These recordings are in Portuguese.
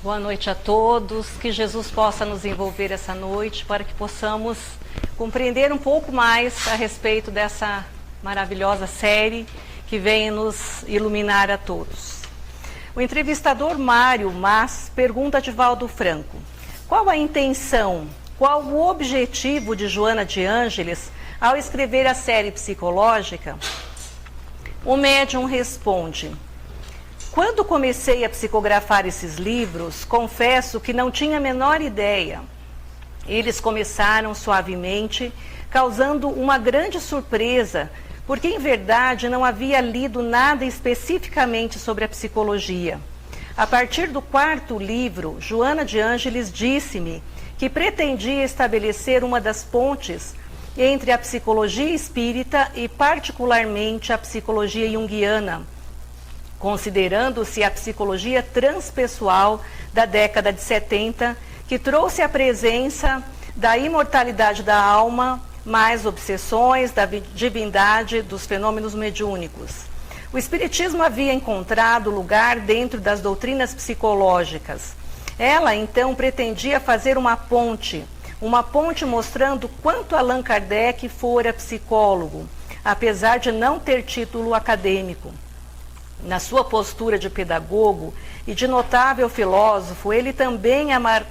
Boa noite a todos, que Jesus possa nos envolver essa noite para que possamos compreender um pouco mais a respeito dessa maravilhosa série que vem nos iluminar a todos. O entrevistador Mário Mas pergunta a Divaldo Franco: qual a intenção, qual o objetivo de Joana de Ângeles ao escrever a série psicológica? O médium responde: quando comecei a psicografar esses livros, confesso que não tinha a menor ideia. Eles começaram suavemente, causando uma grande surpresa, porque em verdade não havia lido nada especificamente sobre a psicologia. A partir do 4º livro, Joana de Ângeles disse-me que pretendia estabelecer uma das pontes entre a psicologia espírita e particularmente a psicologia junguiana, considerando-se a psicologia transpessoal da década de 70, que trouxe a presença da imortalidade da alma, mais obsessões da divindade dos fenômenos mediúnicos. O Espiritismo havia encontrado lugar dentro das doutrinas psicológicas. Ela, então, pretendia fazer uma ponte mostrando quanto Allan Kardec fora psicólogo, apesar de não ter título acadêmico. Na sua postura de pedagogo e de notável filósofo, ele também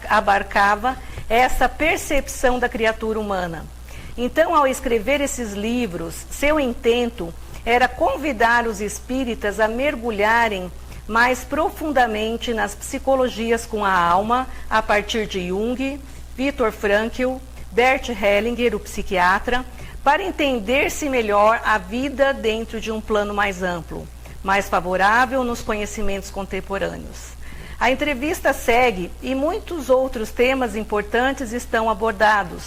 abarcava essa percepção da criatura humana. Então, ao escrever esses livros, seu intento era convidar os espíritas a mergulharem mais profundamente nas psicologias com a alma, a partir de Jung, Viktor Frankl, Bert Hellinger, o psiquiatra, para entender-se melhor a vida dentro de um plano mais amplo, mais favorável nos conhecimentos contemporâneos. A entrevista segue e muitos outros temas importantes estão abordados.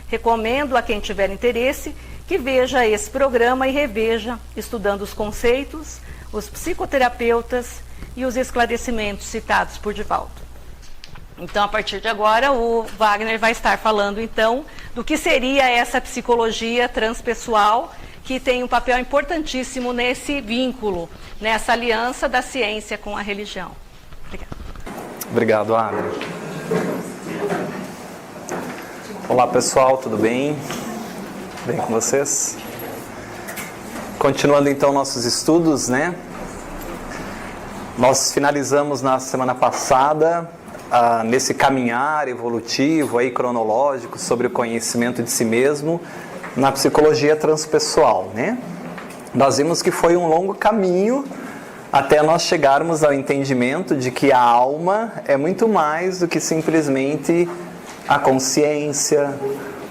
Recomendo a quem tiver interesse que veja esse programa e reveja, estudando os conceitos, os psicoterapeutas e os esclarecimentos citados por Divaldo. Então, a partir de agora, o Wagner vai estar falando, então, do que seria essa psicologia transpessoal, que tem um papel importantíssimo nesse vínculo, nessa aliança da ciência com a religião. Obrigada. Obrigado, Ana. Olá, pessoal, tudo bem? Bem com vocês? Continuando, então, nossos estudos, né? Nós finalizamos na semana passada, nesse caminhar evolutivo, aí, cronológico, sobre o conhecimento de si mesmo, na psicologia transpessoal, né? Nós vimos que foi um longo caminho até nós chegarmos ao entendimento de que a alma é muito mais do que simplesmente a consciência,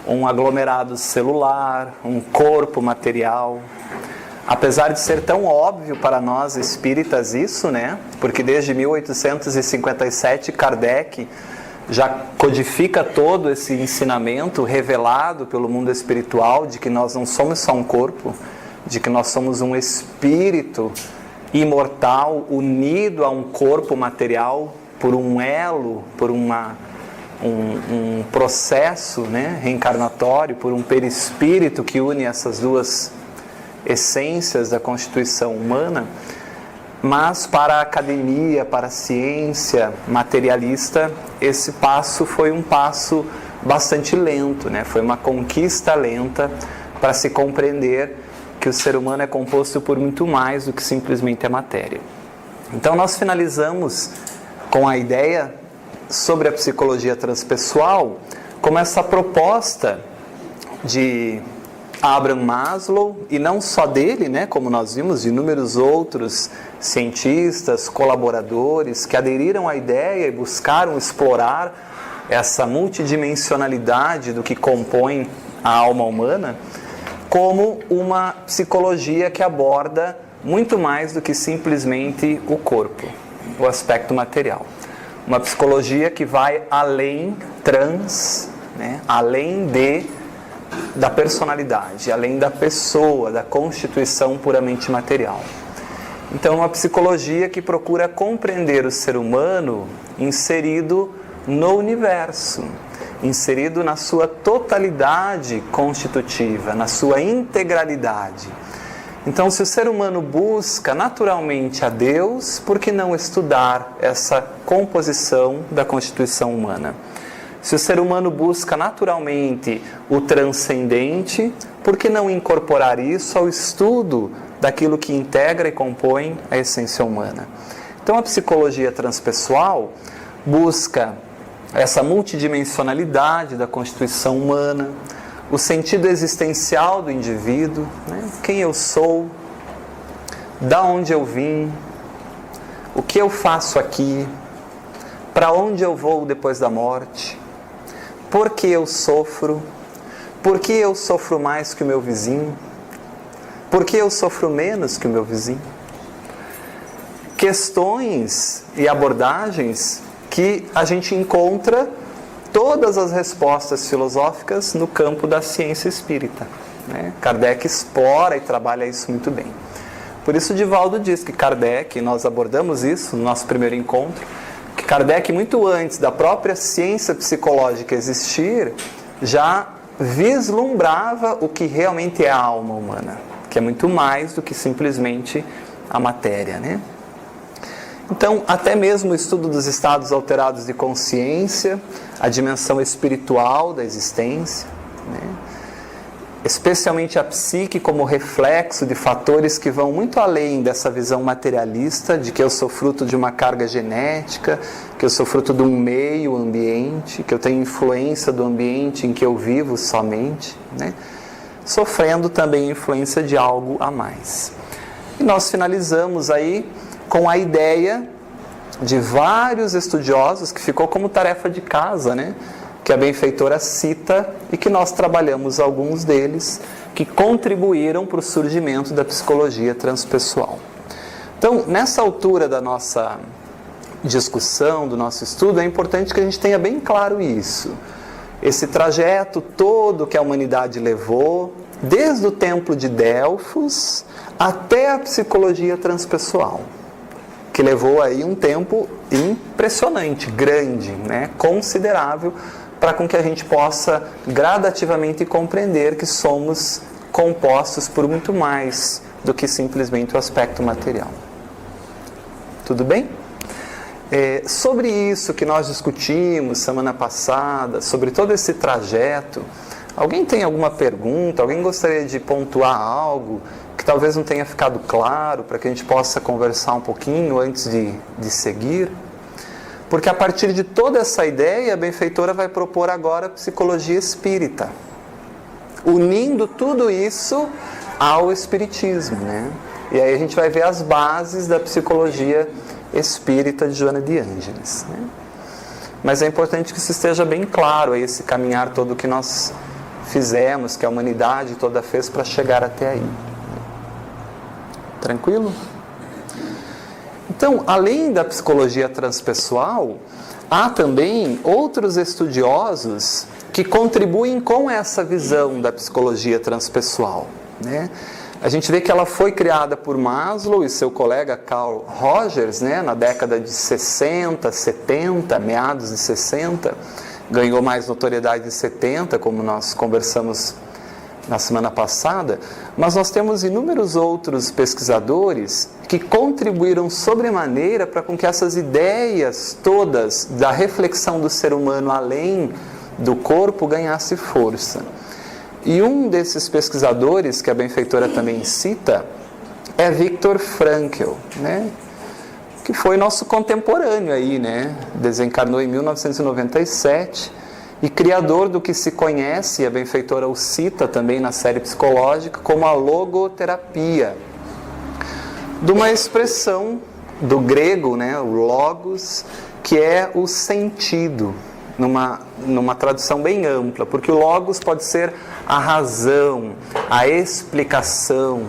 um aglomerado celular, um corpo material. Apesar de ser tão óbvio para nós espíritas isso, né? Porque desde 1857 Kardec já codifica todo esse ensinamento revelado pelo mundo espiritual de que nós não somos só um corpo, de que nós somos um espírito imortal unido a um corpo material por um elo, por um processo, né, reencarnatório, por um perispírito que une essas duas essências da constituição humana. Mas para a academia, para a ciência materialista, esse passo foi um passo bastante lento, né? Foi uma conquista lenta para se compreender que o ser humano é composto por muito mais do que simplesmente a matéria. Então nós finalizamos com a ideia sobre a psicologia transpessoal como essa proposta de Abraham Maslow, e não só dele, né, como nós vimos, de inúmeros outros cientistas, colaboradores que aderiram à ideia e buscaram explorar essa multidimensionalidade do que compõe a alma humana, como uma psicologia que aborda muito mais do que simplesmente o corpo, o aspecto material. Uma psicologia que vai além, né, além da personalidade, além da pessoa, da constituição puramente material. Então, uma psicologia que procura compreender o ser humano inserido no universo, inserido na sua totalidade constitutiva, na sua integralidade. Então, se o ser humano busca naturalmente a Deus, por que não estudar essa composição da constituição humana? Se o ser humano busca naturalmente o transcendente, por que não incorporar isso ao estudo daquilo que integra e compõe a essência humana? Então, a psicologia transpessoal busca essa multidimensionalidade da constituição humana, o sentido existencial do indivíduo, né? Quem eu sou, da onde eu vim, o que eu faço aqui, para onde eu vou depois da morte, por que eu sofro, por que eu sofro mais que o meu vizinho, por que eu sofro menos que o meu vizinho. Questões e abordagens que a gente encontra todas as respostas filosóficas no campo da ciência espírita, né? Kardec explora e trabalha isso muito bem. Por isso Divaldo diz que Kardec, nós abordamos isso no nosso primeiro encontro, que Kardec, muito antes da própria ciência psicológica existir, já vislumbrava o que realmente é a alma humana, que é muito mais do que simplesmente a matéria, né? Então, até mesmo o estudo dos estados alterados de consciência, a dimensão espiritual da existência, né? Especialmente a psique como reflexo de fatores que vão muito além dessa visão materialista de que eu sou fruto de uma carga genética, que eu sou fruto de um meio ambiente, que eu tenho influência do ambiente em que eu vivo somente, né? Sofrendo também influência de algo a mais. E nós finalizamos aí com a ideia de vários estudiosos, que ficou como tarefa de casa, né? Que a benfeitora cita e que nós trabalhamos alguns deles, que contribuíram para o surgimento da psicologia transpessoal. Então, nessa altura da nossa discussão, do nosso estudo, é importante que a gente tenha bem claro isso. Esse trajeto todo que a humanidade levou, desde o templo de Delfos até a psicologia transpessoal, que levou aí um tempo impressionante, grande, né? Considerável, para com que a gente possa gradativamente compreender que somos compostos por muito mais do que simplesmente o aspecto material. Tudo bem? Sobre isso que nós discutimos semana passada, sobre todo esse trajeto, alguém tem alguma pergunta? Alguém gostaria de pontuar algo que talvez não tenha ficado claro, para que a gente possa conversar um pouquinho antes de seguir? Porque a partir de toda essa ideia, a benfeitora vai propor agora a psicologia espírita, unindo tudo isso ao espiritismo, né? E aí a gente vai ver as bases da psicologia espírita de Joana de Ângeles, né? Mas é importante que isso esteja bem claro, aí, esse caminhar todo que nós fizemos, que a humanidade toda fez para chegar até aí. Tranquilo? Então, além da psicologia transpessoal, há também outros estudiosos que contribuem com essa visão da psicologia transpessoal, né? A gente vê que ela foi criada por Maslow e seu colega Carl Rogers, né, na década de 60, 70, meados de 60, ganhou mais notoriedade em 70, como nós conversamos na semana passada, mas nós temos inúmeros outros pesquisadores que contribuíram sobremaneira para com que essas ideias todas da reflexão do ser humano além do corpo ganhasse força. E um desses pesquisadores, que a benfeitora também cita, é Viktor Frankl, né? Que foi nosso contemporâneo aí, né? Desencarnou em 1997 e criador do que se conhece, e a benfeitora o cita também na série psicológica, como a logoterapia, de uma expressão do grego, né? O logos, que é o sentido, numa tradução bem ampla, porque o logos pode ser a razão, a explicação,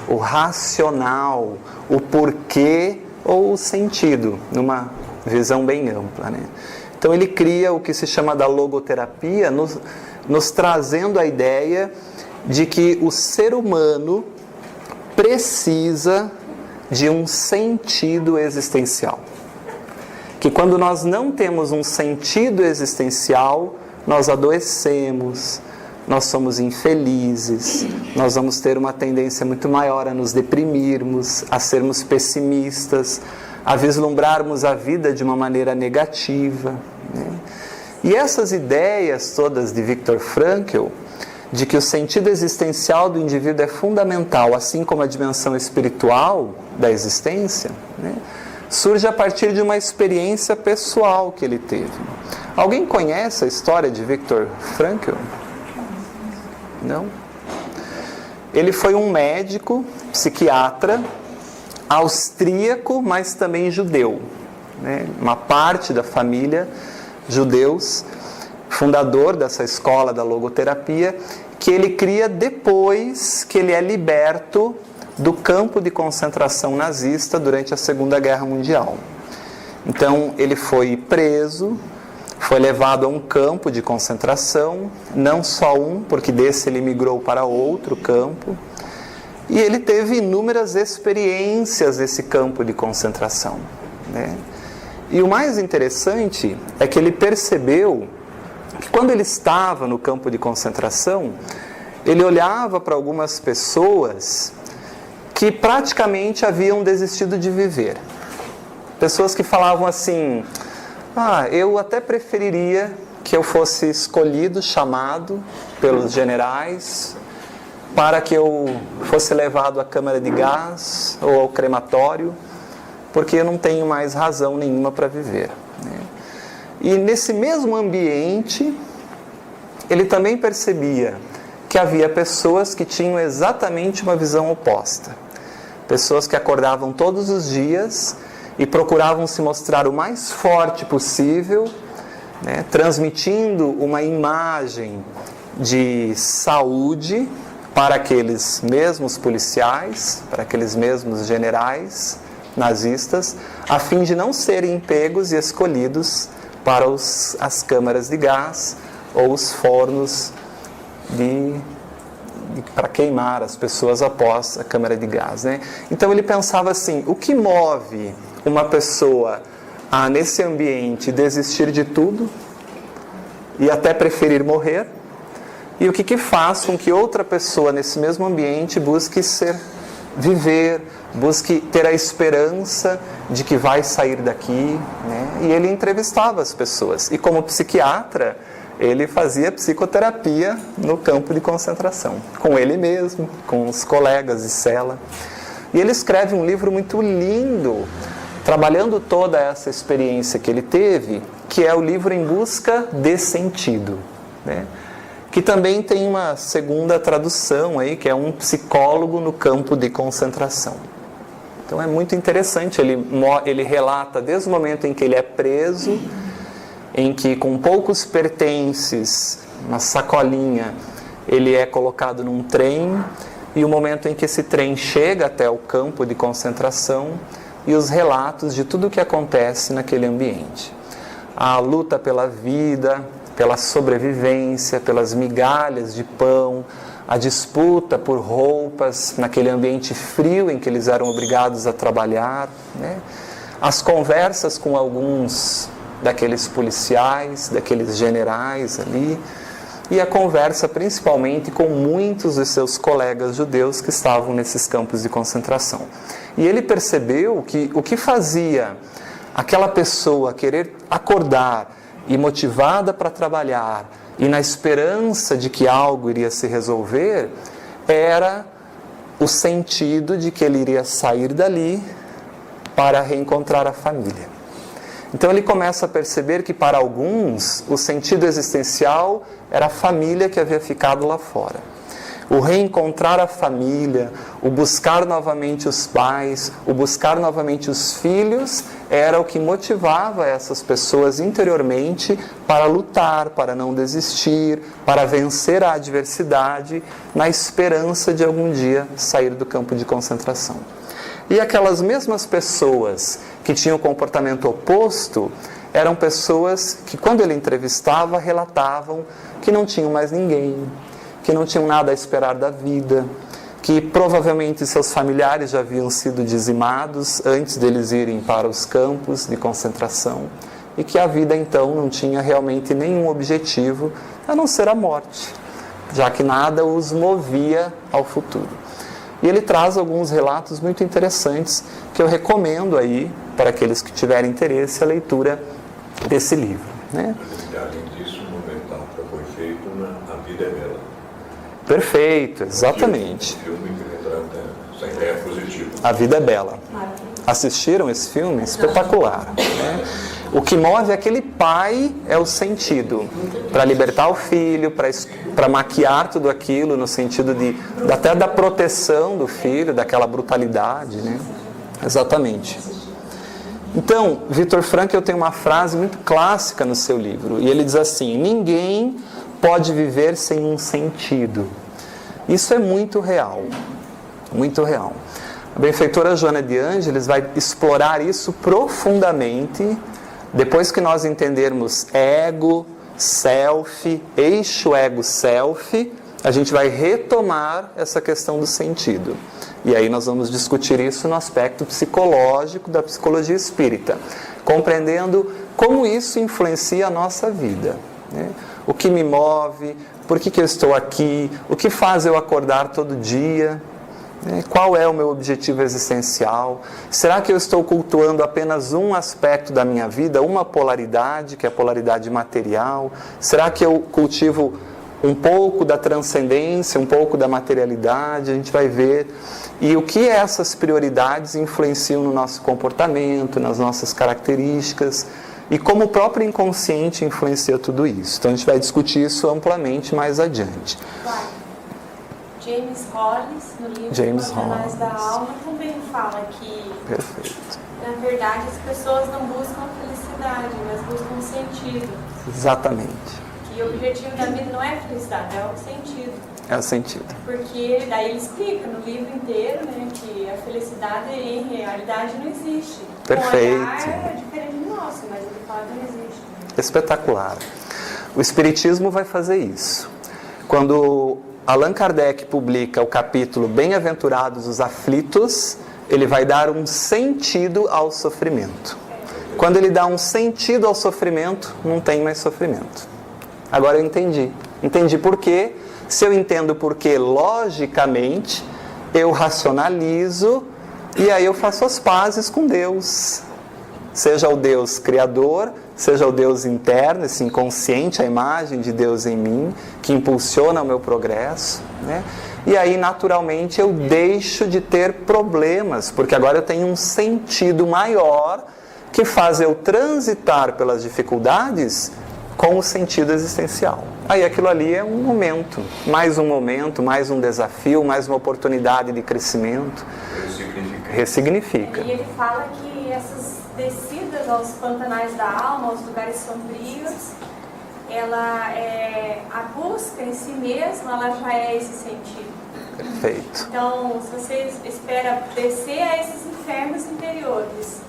o racional, o porquê ou o sentido, numa visão bem ampla, né? Então ele cria o que se chama da logoterapia, nos trazendo a ideia de que o ser humano precisa de um sentido existencial. Que quando nós não temos um sentido existencial, nós adoecemos, nós somos infelizes, nós vamos ter uma tendência muito maior a nos deprimirmos, a sermos pessimistas, a vislumbrarmos a vida de uma maneira negativa, né? E essas ideias todas de Viktor Frankl, de que o sentido existencial do indivíduo é fundamental, assim como a dimensão espiritual da existência, né, surge a partir de uma experiência pessoal que ele teve. Alguém conhece a história de Viktor Frankl? Não? Ele foi um médico, psiquiatra, austríaco, mas também judeu, né? Uma parte da família judeus, fundador dessa escola da logoterapia, que ele cria depois que ele é liberto do campo de concentração nazista durante a Segunda Guerra Mundial. Então ele foi preso, foi levado a um campo de concentração, não só um, porque desse ele migrou para outro campo, e ele teve inúmeras experiências nesse campo de concentração, né? E o mais interessante é que ele percebeu que quando ele estava no campo de concentração, ele olhava para algumas pessoas que praticamente haviam desistido de viver. Pessoas que falavam assim: eu até preferiria que eu fosse escolhido, chamado pelos generais, para que eu fosse levado à câmara de gás ou ao crematório, porque eu não tenho mais razão nenhuma para viver, né? E nesse mesmo ambiente, ele também percebia que havia pessoas que tinham exatamente uma visão oposta. Pessoas que acordavam todos os dias e procuravam se mostrar o mais forte possível, né, transmitindo uma imagem de saúde para aqueles mesmos policiais, para aqueles mesmos generais nazistas, a fim de não serem pegos e escolhidos para as câmaras de gás ou os fornos para queimar as pessoas após a câmara de gás, né? Então ele pensava assim: o que move uma pessoa a, nesse ambiente, desistir de tudo e até preferir morrer? E o que faz com que outra pessoa nesse mesmo ambiente busque viver, busque ter a esperança de que vai sair daqui, né? E ele entrevistava as pessoas. E como psiquiatra, ele fazia psicoterapia no campo de concentração, com ele mesmo, com os colegas de cela. E ele escreve um livro muito lindo, trabalhando toda essa experiência que ele teve, que é o livro Em Busca de Sentido, né? Que também tem uma segunda tradução aí, que é um psicólogo no campo de concentração. Então é muito interessante, ele relata desde o momento em que ele é preso, em que com poucos pertences, uma sacolinha, ele é colocado num trem, e o momento em que esse trem chega até o campo de concentração, e os relatos de tudo o que acontece naquele ambiente. A luta pela vida, pela sobrevivência, pelas migalhas de pão, a disputa por roupas naquele ambiente frio em que eles eram obrigados a trabalhar, né? As conversas com alguns daqueles policiais, daqueles generais ali, e a conversa principalmente com muitos de seus colegas judeus que estavam nesses campos de concentração. E ele percebeu que o que fazia aquela pessoa querer acordar e motivada para trabalhar, e na esperança de que algo iria se resolver, era o sentido de que ele iria sair dali para reencontrar a família. Então ele começa a perceber que para alguns o sentido existencial era a família que havia ficado lá fora. O reencontrar a família, o buscar novamente os pais, o buscar novamente os filhos, era o que motivava essas pessoas interiormente para lutar, para não desistir, para vencer a adversidade, na esperança de algum dia sair do campo de concentração. E aquelas mesmas pessoas que tinham o comportamento oposto, eram pessoas que, quando ele entrevistava, relatavam que não tinham mais ninguém, que não tinham nada a esperar da vida, que provavelmente seus familiares já haviam sido dizimados antes deles irem para os campos de concentração, e que a vida então não tinha realmente nenhum objetivo a não ser a morte. já que nada os movia ao futuro. E ele traz alguns relatos muito interessantes que eu recomendo aí, para aqueles que tiverem interesse, a leitura desse livro, né? Além disso, uma metáfora foi feita na A Vida é Bela. Perfeito, exatamente. Um filme que retrata essa ideia positiva. A Vida é Bela. Assistiram esse filme? Espetacular, né? O que move aquele pai é o sentido, para libertar o filho, para maquiar tudo aquilo no sentido até da proteção do filho, daquela brutalidade, né? Exatamente. Então, Viktor Frankl tem uma frase muito clássica no seu livro, e ele diz assim: ninguém pode viver sem um sentido. Isso é muito real, muito real. A benfeitora Joana de Ângeles vai explorar isso profundamente depois que nós entendermos ego, self, eixo ego-self. A gente vai retomar essa questão do sentido. E aí nós vamos discutir isso no aspecto psicológico da psicologia espírita, compreendendo como isso influencia a nossa vida, né? O que me move, por que eu estou aqui, o que faz eu acordar todo dia, né? Qual é o meu objetivo existencial? Será que eu estou cultuando apenas um aspecto da minha vida, uma polaridade, que é a polaridade material? Será que eu cultivo um pouco da transcendência, um pouco da materialidade? A gente vai ver. E o que essas prioridades influenciam no nosso comportamento, nas nossas características, e como o próprio inconsciente influencia tudo isso. Então a gente vai discutir isso amplamente mais adiante. James Hollis, no livro Portais da Alma, também fala que, perfeito, na verdade, as pessoas não buscam a felicidade, mas buscam o sentido. Exatamente. Que o objetivo da vida não é a felicidade, é o sentido. É o sentido. Porque daí ele explica no livro inteiro, né, que a felicidade em realidade não existe. Perfeito. O olhar é diferente do nosso, mas ele fala que não existe. Espetacular. O Espiritismo vai fazer isso. Quando Allan Kardec publica o capítulo Bem-aventurados os aflitos, ele vai dar um sentido ao sofrimento. Quando ele dá um sentido ao sofrimento, não tem mais sofrimento. Agora eu entendi. Entendi por quê. Se eu entendo por quê, logicamente, eu racionalizo e aí eu faço as pazes com Deus. Seja o Deus criador, seja o Deus interno, esse inconsciente, a imagem de Deus em mim, que impulsiona o meu progresso, né? E aí, naturalmente, eu deixo de ter problemas, porque agora eu tenho um sentido maior que faz eu transitar pelas dificuldades com o sentido existencial. Aí aquilo ali é um momento, mais um desafio, mais uma oportunidade de crescimento. Ressignifica. E ele fala que essas descidas aos pantanais da alma, aos lugares sombrios, a busca em si mesma, ela já é esse sentido. Perfeito. Então, se você espera descer a esses infernos interiores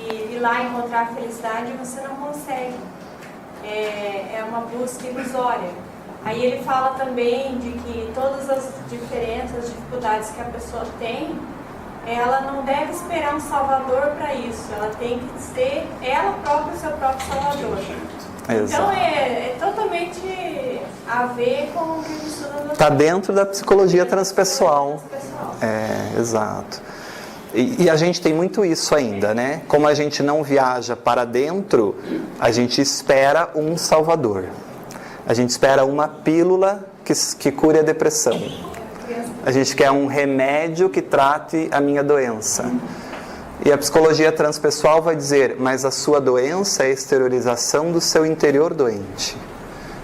e ir lá encontrar a felicidade, você não consegue. É uma busca ilusória. Aí ele fala também de que todas as diferenças, as dificuldades que a pessoa tem, ela não deve esperar um salvador para isso. Ela tem que ser ela própria o seu próprio salvador. Então é totalmente a ver com o que a gente estuda. Está dentro da psicologia transpessoal. Exato. E a gente tem muito isso ainda, né? Como a gente não viaja para dentro, a gente espera um salvador. A gente espera uma pílula que cure a depressão. A gente quer um remédio que trate a minha doença. E a psicologia transpessoal vai dizer, mas a sua doença é a exteriorização do seu interior doente.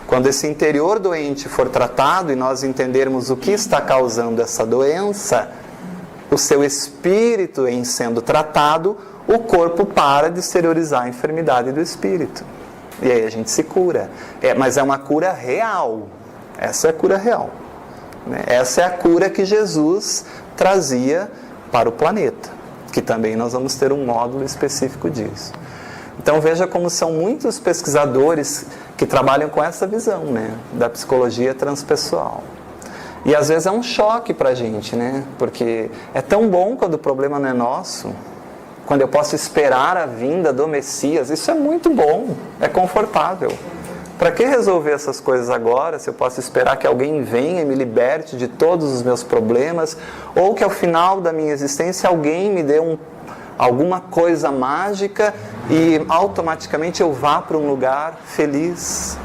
Quando esse interior doente for tratado e nós entendermos o que está causando essa doença, o seu espírito em sendo tratado, o corpo para de exteriorizar a enfermidade do espírito. E aí a gente se cura. Mas é uma cura real. Essa é a cura real. Essa é a cura que Jesus trazia para o planeta, que também nós vamos ter um módulo específico disso. Então veja como são muitos pesquisadores que trabalham com essa visão, né, da psicologia transpessoal. E às vezes é um choque para a gente, né, porque é tão bom quando o problema não é nosso, quando eu posso esperar a vinda do Messias, isso é muito bom, é confortável. Para que resolver essas coisas agora, se eu posso esperar que alguém venha e me liberte de todos os meus problemas, ou que ao final da minha existência alguém me dê alguma coisa mágica e automaticamente eu vá para um lugar feliz?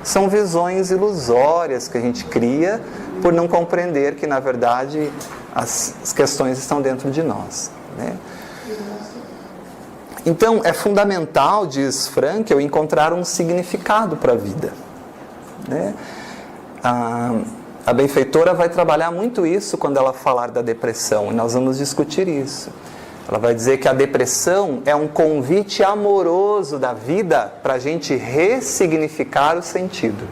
São visões ilusórias que a gente cria por não compreender que, na verdade, as questões estão dentro de nós, né? Então, é fundamental, diz Frankl, encontrar um significado para a vida, né? A benfeitora vai trabalhar muito isso quando ela falar da depressão, e nós vamos discutir isso. Ela vai dizer que a depressão é um convite amoroso da vida para a gente ressignificar o sentido.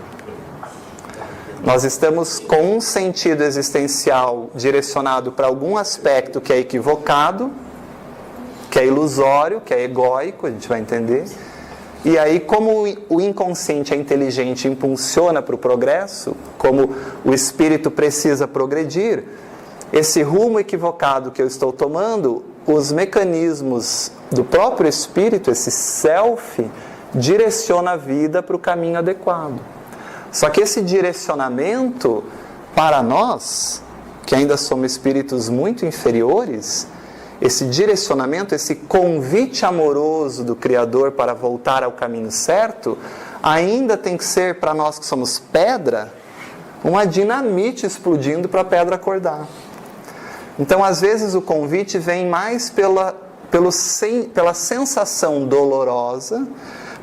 Nós estamos com um sentido existencial direcionado para algum aspecto que é equivocado, que é ilusório, que é egóico, a gente vai entender. E aí, como o inconsciente é inteligente e impulsiona para o progresso, como o espírito precisa progredir, esse rumo equivocado que eu estou tomando, os mecanismos do próprio espírito, esse self, direciona a vida para o caminho adequado. Só que esse direcionamento, para nós, que ainda somos espíritos muito inferiores, esse direcionamento, esse convite amoroso do Criador para voltar ao caminho certo, ainda tem que ser, para nós que somos pedra, uma dinamite explodindo para a pedra acordar. Então, às vezes, o convite vem mais pela sensação dolorosa,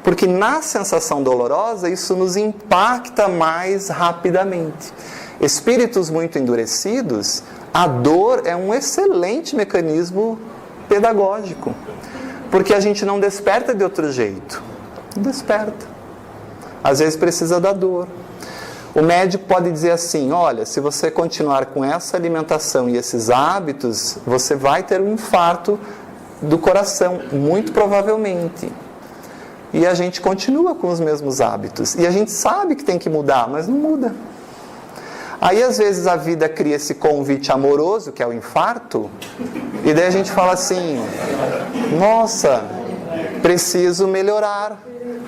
porque na sensação dolorosa isso nos impacta mais rapidamente. Espíritos muito endurecidos, a dor é um excelente mecanismo pedagógico, porque a gente não desperta de outro jeito. Não desperta. Às vezes precisa da dor. O médico pode dizer assim: olha, se você continuar com essa alimentação e esses hábitos, você vai ter um infarto do coração, muito provavelmente. E a gente continua com os mesmos hábitos. E a gente sabe que tem que mudar, mas não muda. Aí, às vezes, a vida cria esse convite amoroso, que é o infarto, e daí a gente fala assim: nossa, preciso melhorar,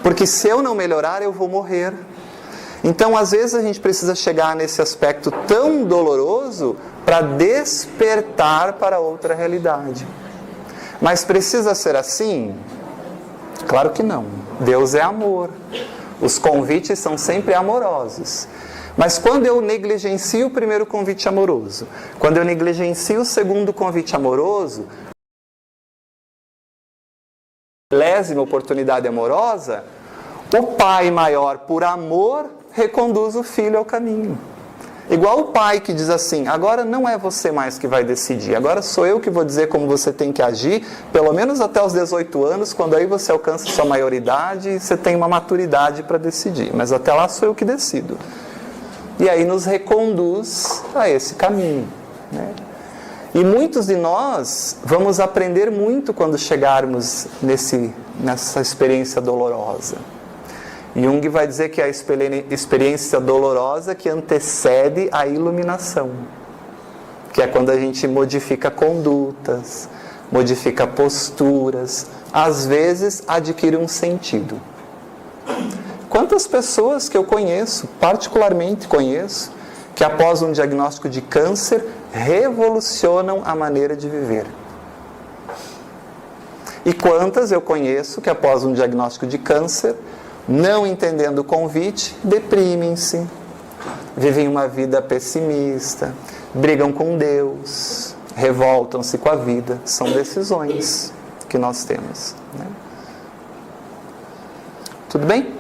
porque se eu não melhorar, eu vou morrer. Então, às vezes, a gente precisa chegar nesse aspecto tão doloroso para despertar para outra realidade. Mas precisa ser assim? Claro que não. Deus é amor. Os convites são sempre amorosos. Mas quando eu negligencio o primeiro convite amoroso, quando eu negligencio o segundo convite amoroso, a 10ª oportunidade amorosa, o pai maior, por amor, reconduz o filho ao caminho. Igual o pai que diz assim: agora não é você mais que vai decidir, agora sou eu que vou dizer como você tem que agir, pelo menos até os 18 anos, quando aí você alcança sua maioridade e você tem uma maturidade para decidir. Mas até lá sou eu que decido. E aí nos reconduz a esse caminho, né? E muitos de nós vamos aprender muito quando chegarmos nessa experiência dolorosa. Jung vai dizer que é a experiência dolorosa que antecede a iluminação, que é quando a gente modifica condutas, modifica posturas, às vezes adquire um sentido. Quantas pessoas que eu conheço, particularmente conheço, que após um diagnóstico de câncer, revolucionam a maneira de viver. E quantas eu conheço que após um diagnóstico de câncer, não entendendo o convite, deprimem-se, vivem uma vida pessimista, brigam com Deus, revoltam-se com a vida. São decisões que nós temos, né? Tudo bem?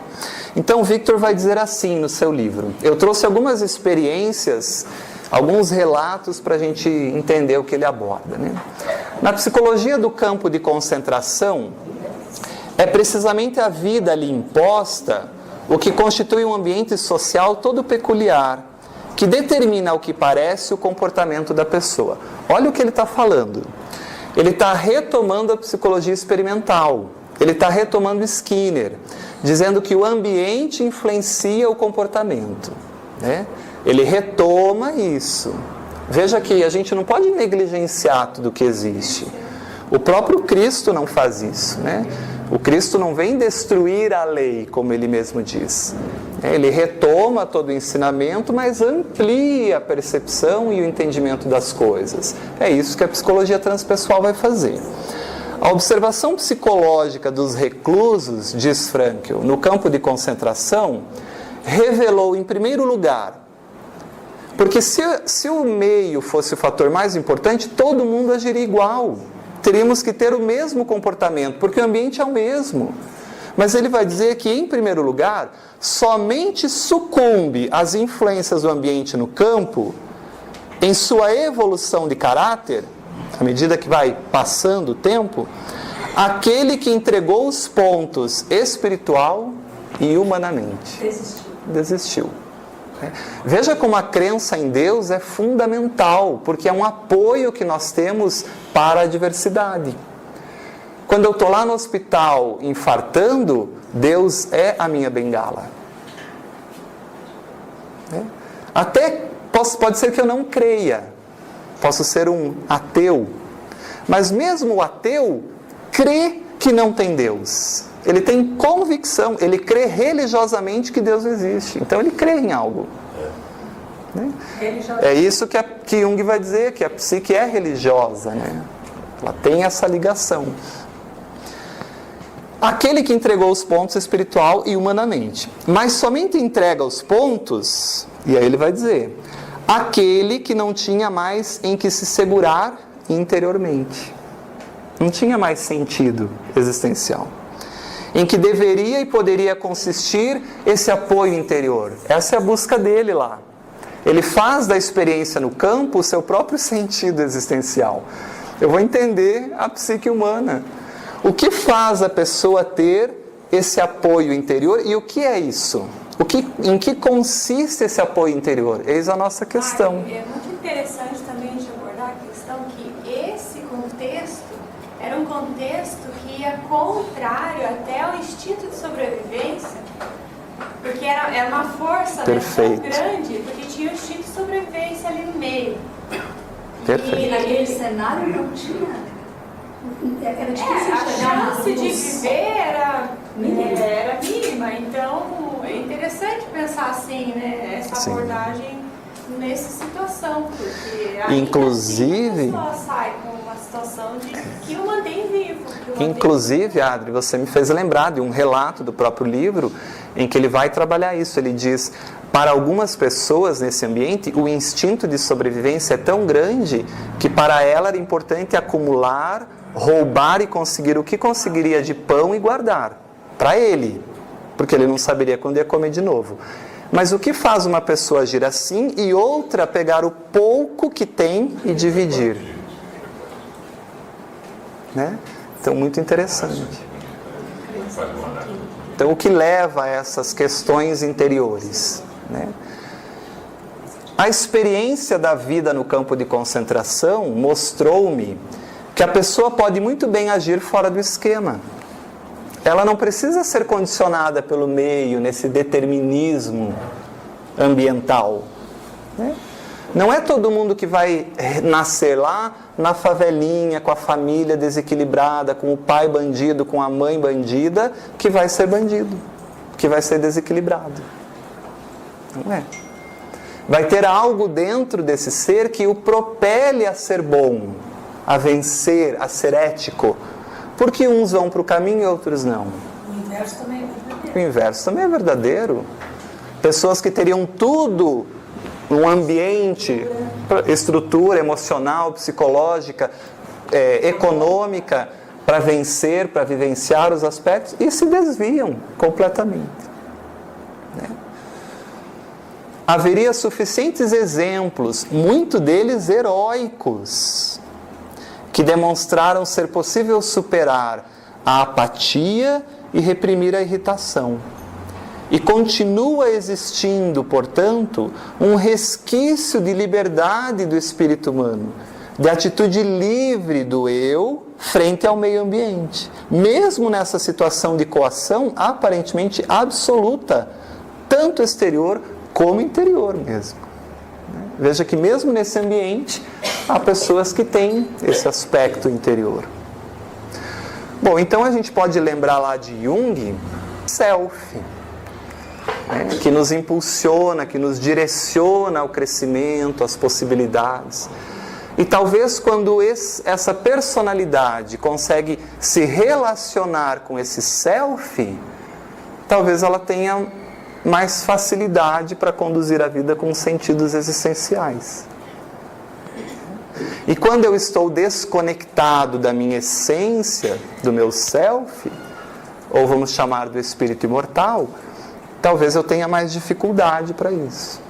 Então, Victor vai dizer assim no seu livro. Eu trouxe algumas experiências, alguns relatos para a gente entender o que ele aborda, né? Na psicologia do campo de concentração, é precisamente a vida ali imposta o que constitui um ambiente social todo peculiar, que determina, ao que parece, o comportamento da pessoa. Olha o que ele está falando. Ele está retomando a psicologia experimental. Ele está retomando Skinner, dizendo que o ambiente influencia o comportamento, né? Ele retoma isso. Veja que a gente não pode negligenciar tudo que existe. O próprio Cristo não faz isso, né? O Cristo não vem destruir a lei, como ele mesmo diz. Ele retoma todo o ensinamento, mas amplia a percepção e o entendimento das coisas. É isso que a psicologia transpessoal vai fazer. A observação psicológica dos reclusos, diz Frankl, no campo de concentração, revelou, em primeiro lugar, porque se o meio fosse o fator mais importante, todo mundo agiria igual. Teríamos que ter o mesmo comportamento, porque o ambiente é o mesmo. Mas ele vai dizer que, em primeiro lugar, somente sucumbe às influências do ambiente no campo, em sua evolução de caráter, à medida que vai passando o tempo, aquele que entregou os pontos espiritual e humanamente. Desistiu. Veja como a crença em Deus é fundamental, porque é um apoio que nós temos para a adversidade. Quando eu estou lá no hospital infartando, Deus é a minha bengala. Até pode ser que eu não creia, posso ser um ateu, mas mesmo o ateu crê que não tem Deus. Ele tem convicção, ele crê religiosamente que Deus existe. Então ele crê em algo. É isso que Jung vai dizer, que a psique é religiosa, né? Ela tem essa ligação. Aquele que entregou os pontos espiritual e humanamente. Mas somente entrega os pontos, e aí ele vai dizer, aquele que não tinha mais em que se segurar interiormente. Não tinha mais sentido existencial. Em que deveria e poderia consistir esse apoio interior. Essa é a busca dele lá. Ele faz da experiência no campo o seu próprio sentido existencial. Eu vou entender a psique humana. O que faz a pessoa ter esse apoio interior e o que é isso? Em que consiste esse apoio interior? Eis a nossa questão. É muito interessante também de abordar a questão que esse contexto era um contexto que ia contrário até ao instinto de sobrevivência, porque era uma força tão grande, porque tinha o instinto de sobrevivência ali no meio. Perfeito. E naquele cenário não tinha. Era difícil a chance de viver era mínima, então é interessante pensar assim, né, essa abordagem nessa situação, porque inclusive, a pessoa sai com uma situação que o mantém vivo. Inclusive, Adri, você me fez lembrar de um relato do próprio livro em que ele vai trabalhar isso. Ele diz, para algumas pessoas nesse ambiente, o instinto de sobrevivência é tão grande que para ela era importante acumular, roubar e conseguir o que conseguiria de pão e guardar para ele, porque ele não saberia quando ia comer de novo. Mas o que faz uma pessoa agir assim e outra pegar o pouco que tem e dividir? Né? Então, muito interessante. Então, o que leva a essas questões interiores? Né? A experiência da vida no campo de concentração mostrou-me que a pessoa pode muito bem agir fora do esquema. Ela não precisa ser condicionada pelo meio, nesse determinismo ambiental. Né? Não é todo mundo que vai nascer lá na favelinha, com a família desequilibrada, com o pai bandido, com a mãe bandida, que vai ser bandido, que vai ser desequilibrado. Não é. Vai ter algo dentro desse ser que o propele a ser bom, a vencer, a ser ético. Porque uns vão para o caminho e outros não. O inverso também é verdadeiro. O inverso também é verdadeiro. Pessoas que teriam tudo, um ambiente, estrutura emocional, psicológica, econômica, para vencer, para vivenciar os aspectos, e se desviam completamente. Né? Haveria suficientes exemplos, muitos deles heróicos, que demonstraram ser possível superar a apatia e reprimir a irritação. E continua existindo, portanto, um resquício de liberdade do espírito humano, de atitude livre do eu frente ao meio ambiente, mesmo nessa situação de coação aparentemente absoluta, tanto exterior como interior mesmo. Veja que mesmo nesse ambiente, há pessoas que têm esse aspecto interior. Bom, então a gente pode lembrar lá de Jung, self, né, que nos impulsiona, que nos direciona ao crescimento, às possibilidades. E talvez quando essa personalidade consegue se relacionar com esse self, talvez ela tenha mais facilidade para conduzir a vida com sentidos existenciais. E quando eu estou desconectado da minha essência, do meu self, ou vamos chamar do espírito imortal, talvez eu tenha mais dificuldade para isso.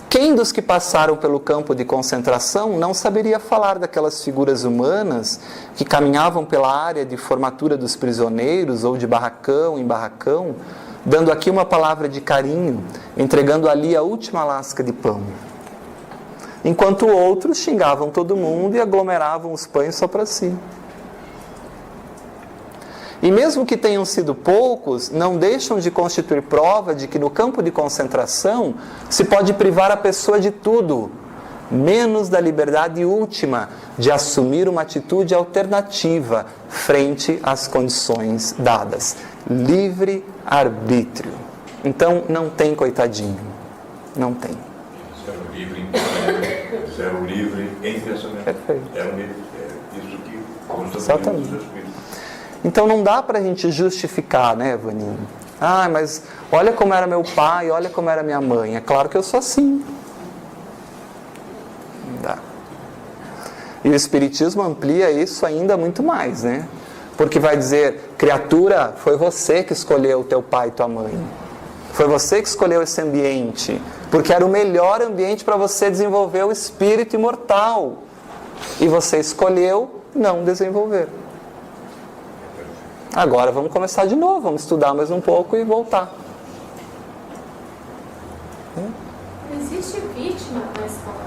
Quem dos que passaram pelo campo de concentração não saberia falar daquelas figuras humanas que caminhavam pela área de formatura dos prisioneiros ou de barracão em barracão, dando aqui uma palavra de carinho, entregando ali a última lasca de pão? Enquanto outros xingavam todo mundo e aglomeravam os pães só para si. E mesmo que tenham sido poucos, não deixam de constituir prova de que no campo de concentração se pode privar a pessoa de tudo, menos da liberdade última de assumir uma atitude alternativa frente às condições dadas. Livre arbítrio. Então não tem coitadinho. Não tem. Zero livre em pensamento. Perfeito. Isso que consta. Exatamente. Então não dá para a gente justificar, né, Vaninho? Ah, mas olha como era meu pai, olha como era minha mãe. É claro que eu sou assim. Não dá. E o Espiritismo amplia isso ainda muito mais, né? Porque vai dizer, criatura, foi você que escolheu o teu pai e tua mãe. Foi você que escolheu esse ambiente, porque era o melhor ambiente para você desenvolver o espírito imortal. E você escolheu não desenvolver. Agora vamos começar de novo, vamos estudar mais um pouco e voltar. Não existe vítima na escola.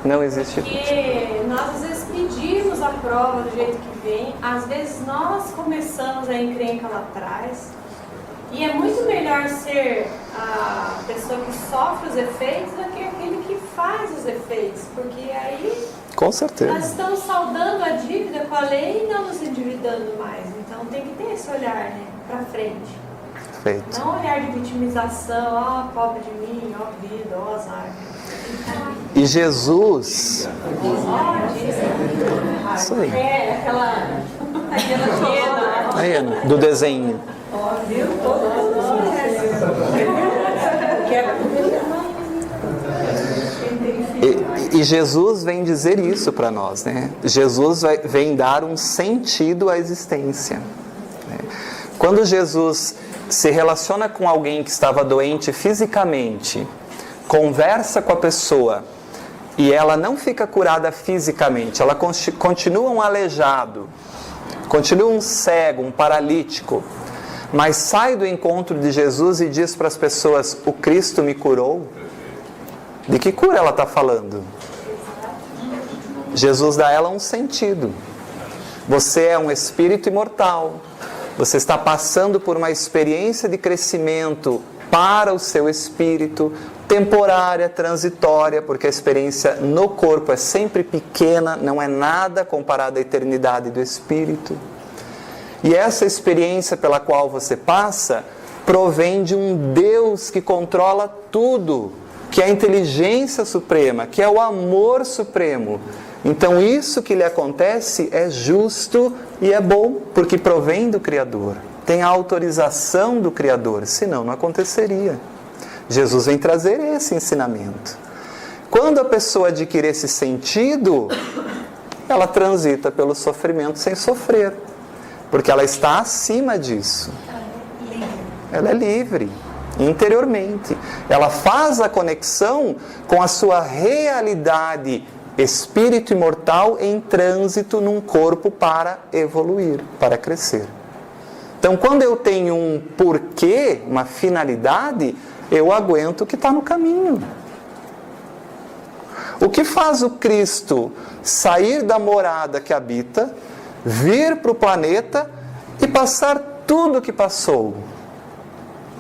Não existe vítima. Porque nós às vezes pedimos a prova do jeito que vem, às vezes nós começamos a encrenca lá atrás. E é muito melhor ser a pessoa que sofre os efeitos do que aquele que faz os efeitos. Porque aí Com certeza. nós estamos saldando a dívida com a lei e não nos endividando mais. Então tem que ter esse olhar, né, para frente. Perfeito. Não olhar de vitimização, ó, pobre de mim, ó vida, ó azar. E Jesus... Isso aí. É, aquela pena. Aí, Ana, do desenho. E Jesus vem dizer isso para nós, né? Jesus vem dar um sentido à existência. Quando Jesus se relaciona com alguém que estava doente fisicamente, conversa com a pessoa e ela não fica curada fisicamente, ela continua um aleijado, continua um cego, um paralítico, mas sai do encontro de Jesus e diz para as pessoas, o Cristo me curou. De que cura ela está falando? Jesus dá a ela um sentido. Você é um espírito imortal. Você está passando por uma experiência de crescimento para o seu espírito, temporária, transitória, porque a experiência no corpo é sempre pequena, não é nada comparada à eternidade do espírito. E essa experiência pela qual você passa provém de um Deus que controla tudo, que é a inteligência suprema, que é o amor supremo. Então isso que lhe acontece é justo e é bom, porque provém do Criador. Tem a autorização do Criador, senão não aconteceria. Jesus vem trazer esse ensinamento. Quando a pessoa adquire esse sentido, ela transita pelo sofrimento sem sofrer, porque ela está acima disso. Ela é livre. Interiormente, ela faz a conexão com a sua realidade espírito imortal em trânsito num corpo para evoluir, para crescer. Então, quando eu tenho um porquê, uma finalidade, eu aguento o que está no caminho. O que faz o Cristo sair da morada que habita, vir para o planeta e passar tudo o que passou?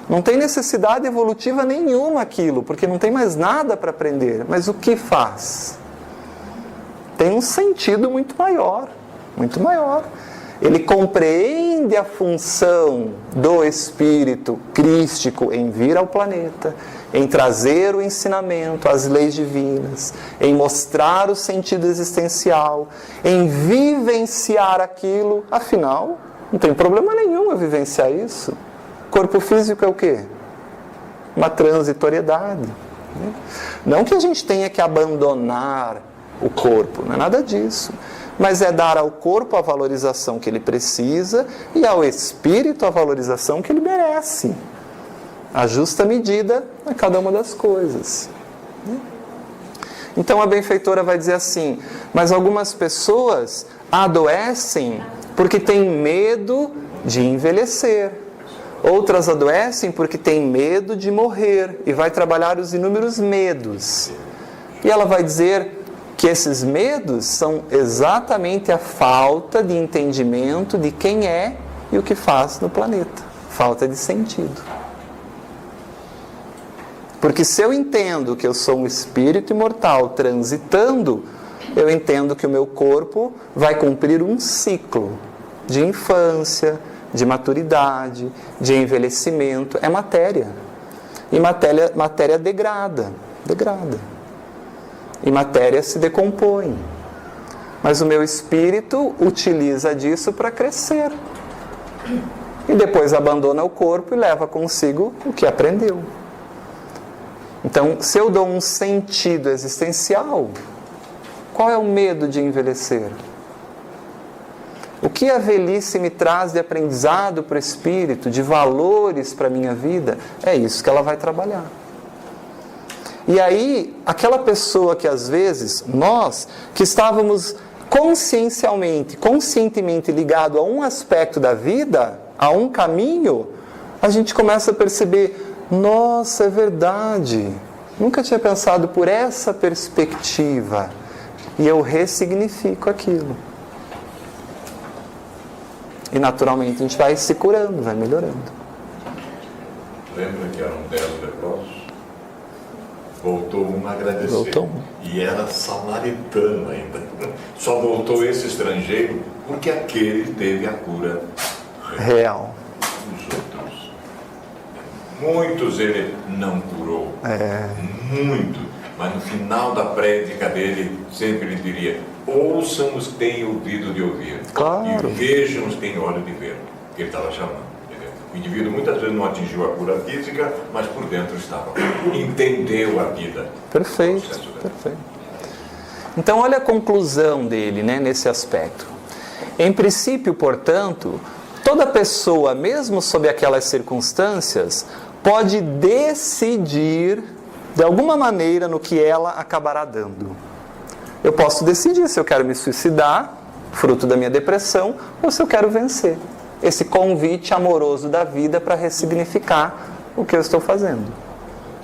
Não tem necessidade evolutiva nenhuma aquilo, porque não tem mais nada para aprender. Mas o que faz? tem um sentido muito maior, muito maior. Ele compreende a função do Espírito crístico em vir ao planeta, em trazer o ensinamento, as leis divinas, em mostrar o sentido existencial, em vivenciar aquilo. Afinal, não tem problema nenhum eu vivenciar isso. Corpo físico é o quê? Uma transitoriedade. Não que a gente tenha que abandonar o corpo, não é nada disso. Mas é dar ao corpo a valorização que ele precisa e ao espírito a valorização que ele merece. A justa medida a cada uma das coisas. Então a benfeitora vai dizer assim, mas algumas pessoas adoecem porque têm medo de envelhecer. Outras adoecem porque têm medo de morrer e vai trabalhar os inúmeros medos. E ela vai dizer que esses medos são exatamente a falta de entendimento de quem é e o que faz no planeta. Falta de sentido. Porque se eu entendo que eu sou um espírito imortal transitando, eu entendo que o meu corpo vai cumprir um ciclo de infância, de maturidade, de envelhecimento. É matéria. E matéria degrada. E matéria se decompõe. Mas o meu espírito utiliza disso para crescer. E depois abandona o corpo e leva consigo o que aprendeu. Então, se eu dou um sentido existencial, qual é o medo de envelhecer? O que a velhice me traz de aprendizado para o espírito, de valores para a minha vida? É isso que ela vai trabalhar. E aí, aquela pessoa que às vezes, nós, que estávamos conscientemente ligado a um aspecto da vida, a um caminho, a gente começa a perceber, nossa, é verdade, nunca tinha pensado por essa perspectiva. E eu ressignifico aquilo. E naturalmente a gente vai se curando, vai melhorando. Lembra que eram 10 leprosos? Voltou um a agradecer. Voltou um. E era samaritano ainda. Só voltou esse estrangeiro porque aquele teve a cura Real. Os outros. Muitos ele não curou. Muito. Mas no final da prédica dele, sempre ele diria: ouçam os que têm ouvido de ouvir. Claro. E vejam os que têm olho de ver. Que ele estava chamando. O indivíduo muitas vezes não atingiu a cura física, mas por dentro estava. Entendeu a vida. Perfeito. Então olha a conclusão dele, né, nesse aspecto. Em princípio, portanto, toda pessoa, mesmo sob aquelas circunstâncias, pode decidir de alguma maneira no que ela acabará dando. Eu posso decidir se eu quero me suicidar, fruto da minha depressão, ou se eu quero vencer. Esse convite amoroso da vida para ressignificar o que eu estou fazendo.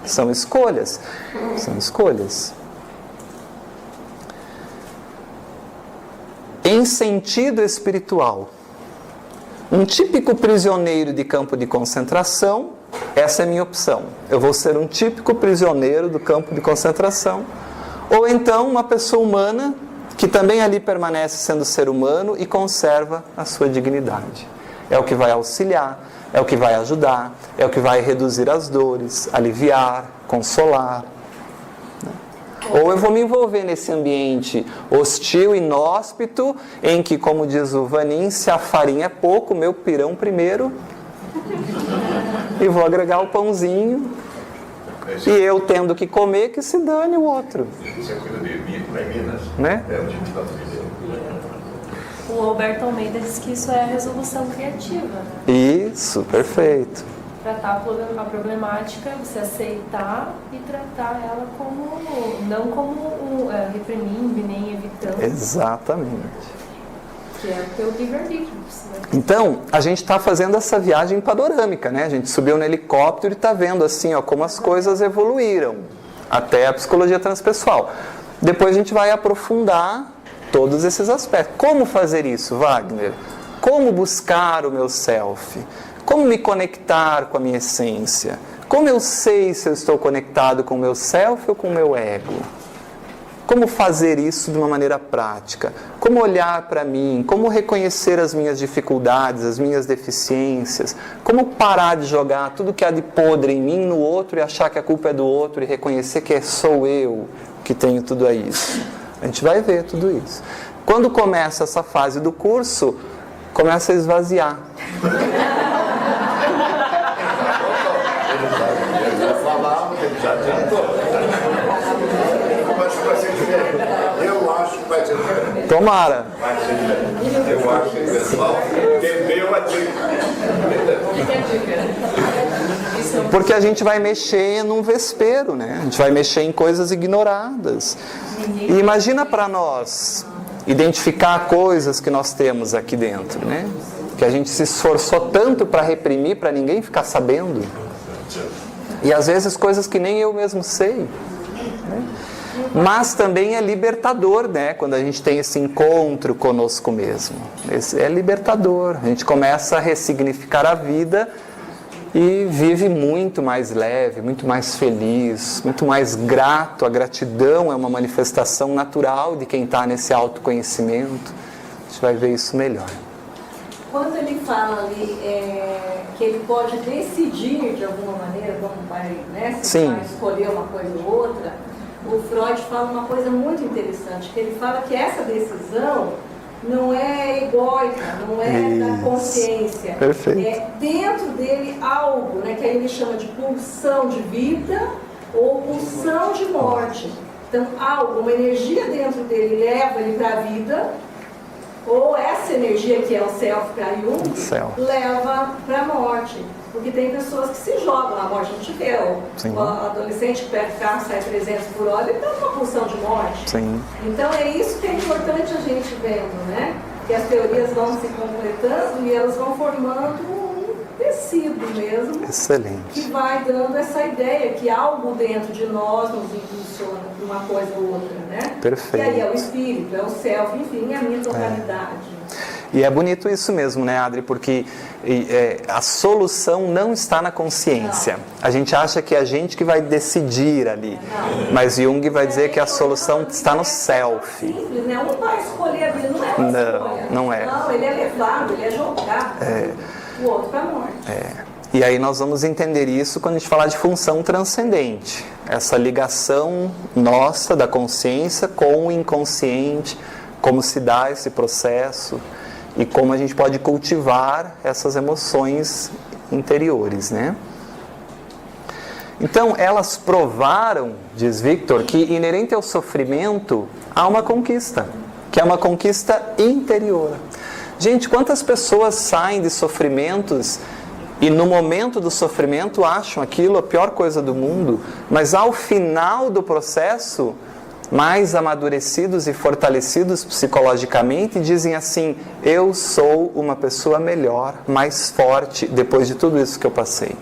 São escolhas. Em sentido espiritual, um típico prisioneiro de campo de concentração, essa é a minha opção. Eu vou ser um típico prisioneiro do campo de concentração, ou então uma pessoa humana que também ali permanece sendo ser humano e conserva a sua dignidade. É o que vai auxiliar, é o que vai ajudar, é o que vai reduzir as dores, aliviar, consolar. Ou eu vou me envolver nesse ambiente hostil, inóspito, em que, como diz o Vanin, se a farinha é pouco, meu pirão primeiro, e vou agregar o pãozinho, e eu tendo que comer, que se dane o outro. Isso é coisa de Minas, né? É o tipo de Estados Unidos. O Alberto Almeida diz que isso é a resolução criativa. Isso, perfeito. Tratar a problemática, você aceitar e tratar ela como, não como reprimindo nem evitando. Exatamente. Que é o teu livre-arbítrio. Então, a gente está fazendo essa viagem panorâmica, né? A gente subiu no helicóptero e está vendo assim, ó, como as coisas evoluíram até a psicologia transpessoal. Depois a gente vai aprofundar todos esses aspectos. Como fazer isso, Wagner? Como buscar o meu self? Como me conectar com a minha essência? Como eu sei se eu estou conectado com o meu self ou com o meu ego? Como fazer isso de uma maneira prática? Como olhar para mim? Como reconhecer as minhas dificuldades, as minhas deficiências? Como parar de jogar tudo que há de podre em mim no outro e achar que a culpa é do outro e reconhecer que sou eu que tenho tudo isso? A gente vai ver tudo isso. Quando começa essa fase do curso, começa a esvaziar. Eu acho que vai ser diferente. Tomara. Vai ser diferente. Eu acho que o pessoal entendeu a dica. Porque a gente vai mexer num vespeiro, né? A gente vai mexer em coisas ignoradas. E imagina para nós identificar coisas que nós temos aqui dentro, né? Que a gente se esforçou tanto para reprimir, para ninguém ficar sabendo. E às vezes coisas que nem eu mesmo sei, né? Mas também é libertador, né? Quando a gente tem esse encontro conosco mesmo. É libertador. A gente começa a ressignificar a vida e vive muito mais leve, muito mais feliz, muito mais grato. A gratidão é uma manifestação natural de quem está nesse autoconhecimento. A gente vai ver isso melhor. Quando ele fala ali que ele pode decidir de alguma maneira, como vai, né, se vai escolher uma coisa ou outra, o Freud fala uma coisa muito interessante, que ele fala que essa decisão não é egóica, não é da consciência. Perfeito. É dentro dele algo, né, que aí ele chama de pulsão de vida ou pulsão de morte. Então, algo, uma energia dentro dele leva ele para a vida, ou essa energia que é o self para Jung, leva para a morte. Porque tem pessoas que se jogam na morte. A gente vê o adolescente que pega o carro, sai 300 por hora, ele está numa pulsão de morte. Sim. Então é isso que é importante a gente vendo, né? Que as teorias vão se completando e elas vão formando um tecido mesmo. Excelente. Que vai dando essa ideia que algo dentro de nós nos impulsiona para uma coisa ou outra, né? Perfeito. E aí é o espírito, é o self, enfim, é a minha totalidade. E é bonito isso mesmo, né, Adri? Porque a solução não está na consciência. A gente acha que é a gente que vai decidir ali. Mas Jung vai dizer que a solução está no self. Simples, né? Um vai escolher a vida, não é uma escolha. Não é. Não, ele é levado, ele é jogado. O outro para a morte. E aí nós vamos entender isso quando a gente falar de função transcendente. Essa ligação nossa da consciência com o inconsciente, como se dá esse processo e como a gente pode cultivar essas emoções interiores, né? Então, elas provaram, diz Victor, que inerente ao sofrimento há uma conquista, que é uma conquista interior. Gente, quantas pessoas saem de sofrimentos e no momento do sofrimento acham aquilo a pior coisa do mundo, mas ao final do processo, mais amadurecidos e fortalecidos psicologicamente, dizem assim: eu sou uma pessoa melhor, mais forte depois de tudo isso que eu passei.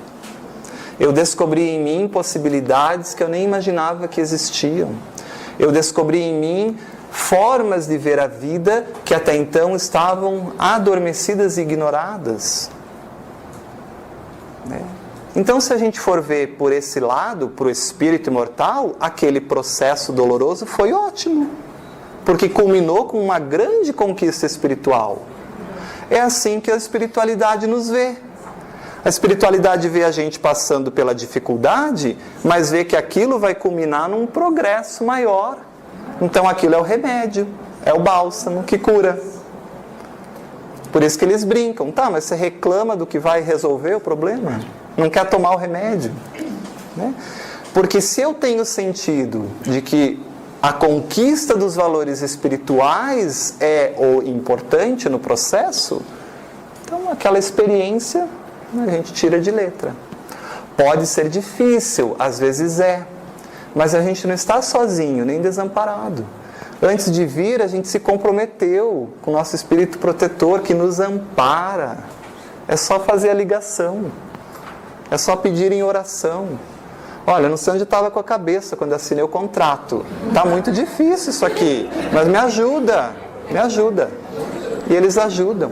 Eu descobri em mim possibilidades que eu nem imaginava que existiam. Eu descobri em mim formas de ver a vida que até então estavam adormecidas e ignoradas. Então, se a gente for ver por esse lado, para o espírito imortal, aquele processo doloroso foi ótimo, porque culminou com uma grande conquista espiritual. É assim que a espiritualidade nos vê. A espiritualidade vê a gente passando pela dificuldade, mas vê que aquilo vai culminar num progresso maior. Então aquilo é o remédio, é o bálsamo que cura. Por isso que eles brincam. Tá, mas você reclama do que vai resolver o problema? Não quer tomar o remédio? Né? Porque se eu tenho sentido de que a conquista dos valores espirituais é o importante no processo, então aquela experiência a gente tira de letra. Pode ser difícil, às vezes é, mas a gente não está sozinho, nem desamparado. Antes de vir, a gente se comprometeu com o nosso espírito protetor que nos ampara. É só fazer a ligação. É só pedir em oração. Olha, não sei onde estava com a cabeça quando assinei o contrato. Está muito difícil isso aqui, mas me ajuda, me ajuda. E eles ajudam,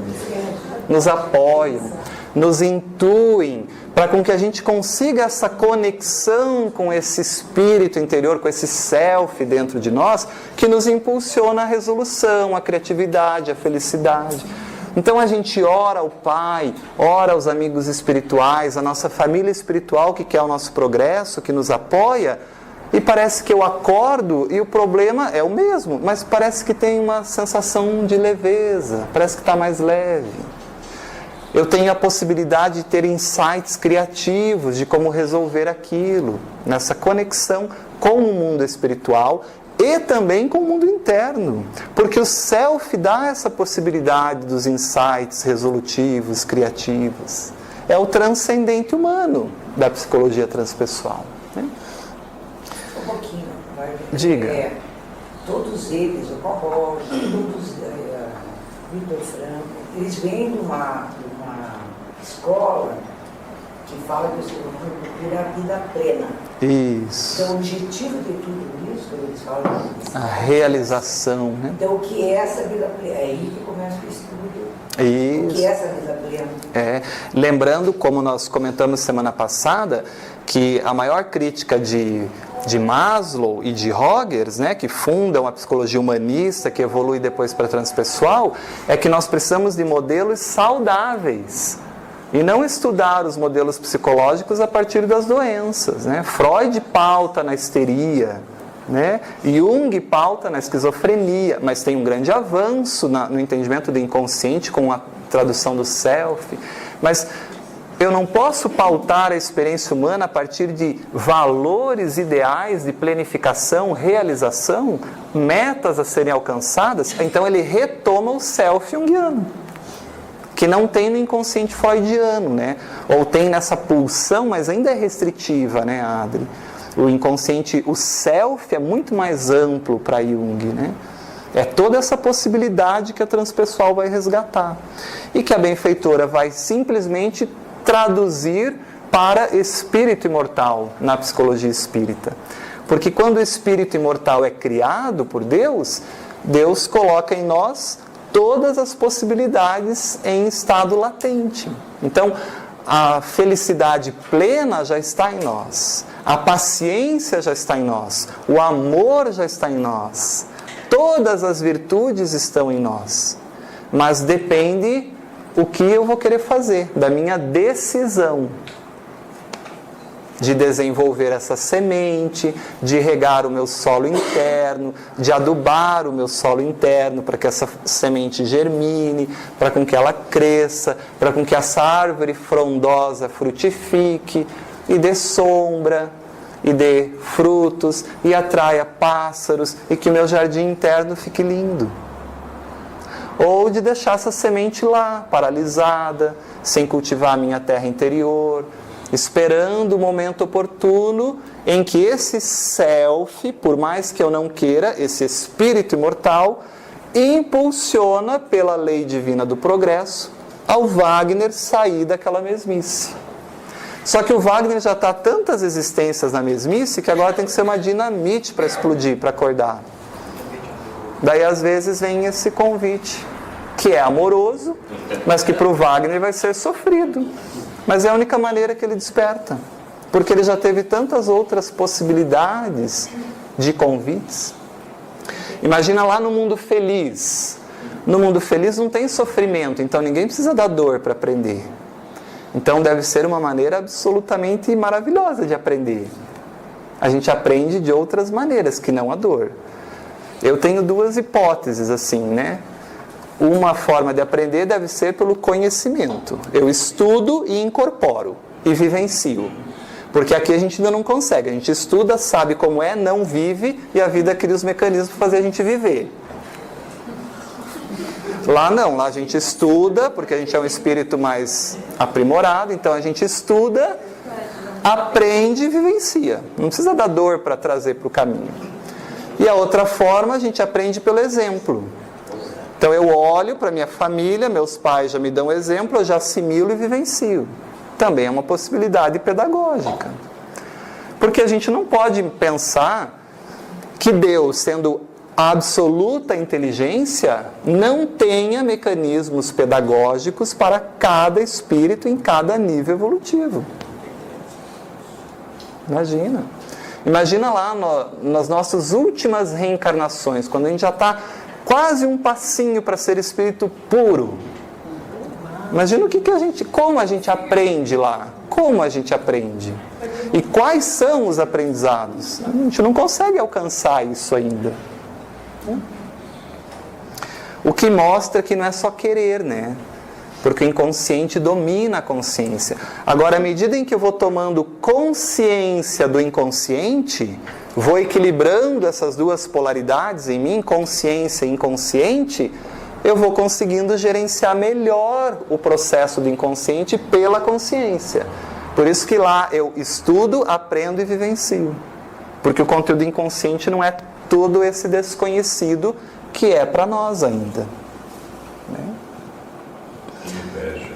nos apoiam. nos intuem, para com que a gente consiga essa conexão com esse espírito interior, com esse self dentro de nós, que nos impulsiona a resolução, a criatividade, a felicidade. Então a gente ora ao Pai, ora aos amigos espirituais, a nossa família espiritual que quer o nosso progresso, que nos apoia, e parece que eu acordo e o problema é o mesmo, mas parece que tem uma sensação de leveza, parece que está mais leve. Eu tenho a possibilidade de ter insights criativos de como resolver aquilo, nessa conexão com o mundo espiritual e também com o mundo interno. Porque o self dá essa possibilidade dos insights resolutivos, criativos. É o transcendente humano da psicologia transpessoal. Né? Um pouquinho. Diga. Todos eles, o Paulo, todos, Vitor Franco, eles vêm de uma escola que fala que os humanos procuram a vida plena. Isso. Então, o objetivo de tudo isso, eles falam isso, a realização, né? Então, o que é essa vida plena? É aí que começa o estudo. Isso. O que é essa vida plena? Lembrando, como nós comentamos semana passada, que a maior crítica de Maslow e de Rogers, né, que fundam a psicologia humanista, que evolui depois para a transpessoal, é que nós precisamos de modelos saudáveis e não estudar os modelos psicológicos a partir das doenças. Né? Freud pauta na histeria, né? Jung pauta na esquizofrenia, mas tem um grande avanço no entendimento do inconsciente com a tradução do self. Mas eu não posso pautar a experiência humana a partir de valores ideais de planificação, realização, metas a serem alcançadas. Então ele retoma o self junguiano, que não tem no inconsciente freudiano, né? Ou tem nessa pulsão, mas ainda é restritiva, né, Adri? O inconsciente, o self é muito mais amplo para Jung, né? É toda essa possibilidade que a transpessoal vai resgatar. E que a benfeitora vai simplesmente traduzir para espírito imortal na psicologia espírita. Porque quando o espírito imortal é criado por Deus, Deus coloca em nós todas as possibilidades em estado latente. Então, a felicidade plena já está em nós, a paciência já está em nós, o amor já está em nós, todas as virtudes estão em nós, mas depende o que eu vou querer fazer, da minha decisão de desenvolver essa semente, de regar o meu solo interno, de adubar o meu solo interno para que essa semente germine, para com que ela cresça, para com que essa árvore frondosa frutifique e dê sombra, e dê frutos, e atraia pássaros, e que o meu jardim interno fique lindo. Ou de deixar essa semente lá, paralisada, sem cultivar a minha terra interior, esperando o momento oportuno em que esse self, por mais que eu não queira, esse espírito imortal, impulsiona pela lei divina do progresso ao Wagner sair daquela mesmice. Só que o Wagner já está tantas existências na mesmice que agora tem que ser uma dinamite para explodir, para acordar. Daí às vezes vem esse convite, que é amoroso, mas que para o Wagner vai ser sofrido. Mas é a única maneira que ele desperta, porque ele já teve tantas outras possibilidades de convites. Imagina lá no mundo feliz. No mundo feliz não tem sofrimento, então ninguém precisa da dor para aprender. Então deve ser uma maneira absolutamente maravilhosa de aprender. A gente aprende de outras maneiras, que não a dor. Eu tenho duas hipóteses assim, né? Uma forma de aprender deve ser pelo conhecimento. Eu estudo e incorporo, e vivencio. Porque aqui a gente ainda não consegue. A gente estuda, sabe como é, não vive, e a vida cria os mecanismos para fazer a gente viver. Lá não, lá a gente estuda, porque a gente é um espírito mais aprimorado, então a gente estuda, aprende e vivencia. Não precisa da dor para trazer para o caminho. E a outra forma, a gente aprende pelo exemplo. Então eu olho para minha família, meus pais já me dão exemplo, eu já assimilo e vivencio. Também é uma possibilidade pedagógica. Porque a gente não pode pensar que Deus, sendo a absoluta inteligência não tenha mecanismos pedagógicos para cada espírito em cada nível evolutivo. Imagina lá nas nossas últimas reencarnações, quando a gente já está quase um passinho para ser espírito puro. Imagina como a gente aprende lá, como a gente aprende. E quais são os aprendizados? A gente não consegue alcançar isso ainda. O que mostra que não é só querer, né? Porque o inconsciente domina a consciência. Agora, à medida em que eu vou tomando consciência do inconsciente, vou equilibrando essas duas polaridades em mim, consciência e inconsciente, eu vou conseguindo gerenciar melhor o processo do inconsciente pela consciência. Por isso que lá eu estudo, aprendo e vivencio. Porque o conteúdo inconsciente não é todo esse desconhecido que é para nós ainda. Né? Inveja.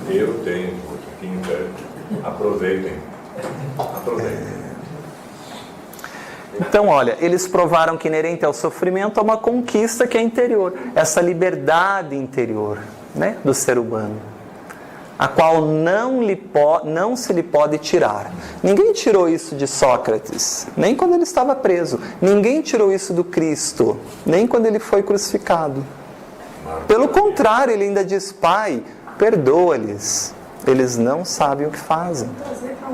Eu tenho que inveja. Aproveitem. Então, olha, eles provaram que inerente ao sofrimento é uma conquista que é interior. Essa liberdade interior, né, do ser humano. A qual não se lhe pode tirar. Ninguém tirou isso de Sócrates, nem quando ele estava preso. Ninguém tirou isso do Cristo, nem quando ele foi crucificado. Pelo contrário, ele ainda diz: Pai, perdoa-lhes, eles não sabem o que fazem. Trazer para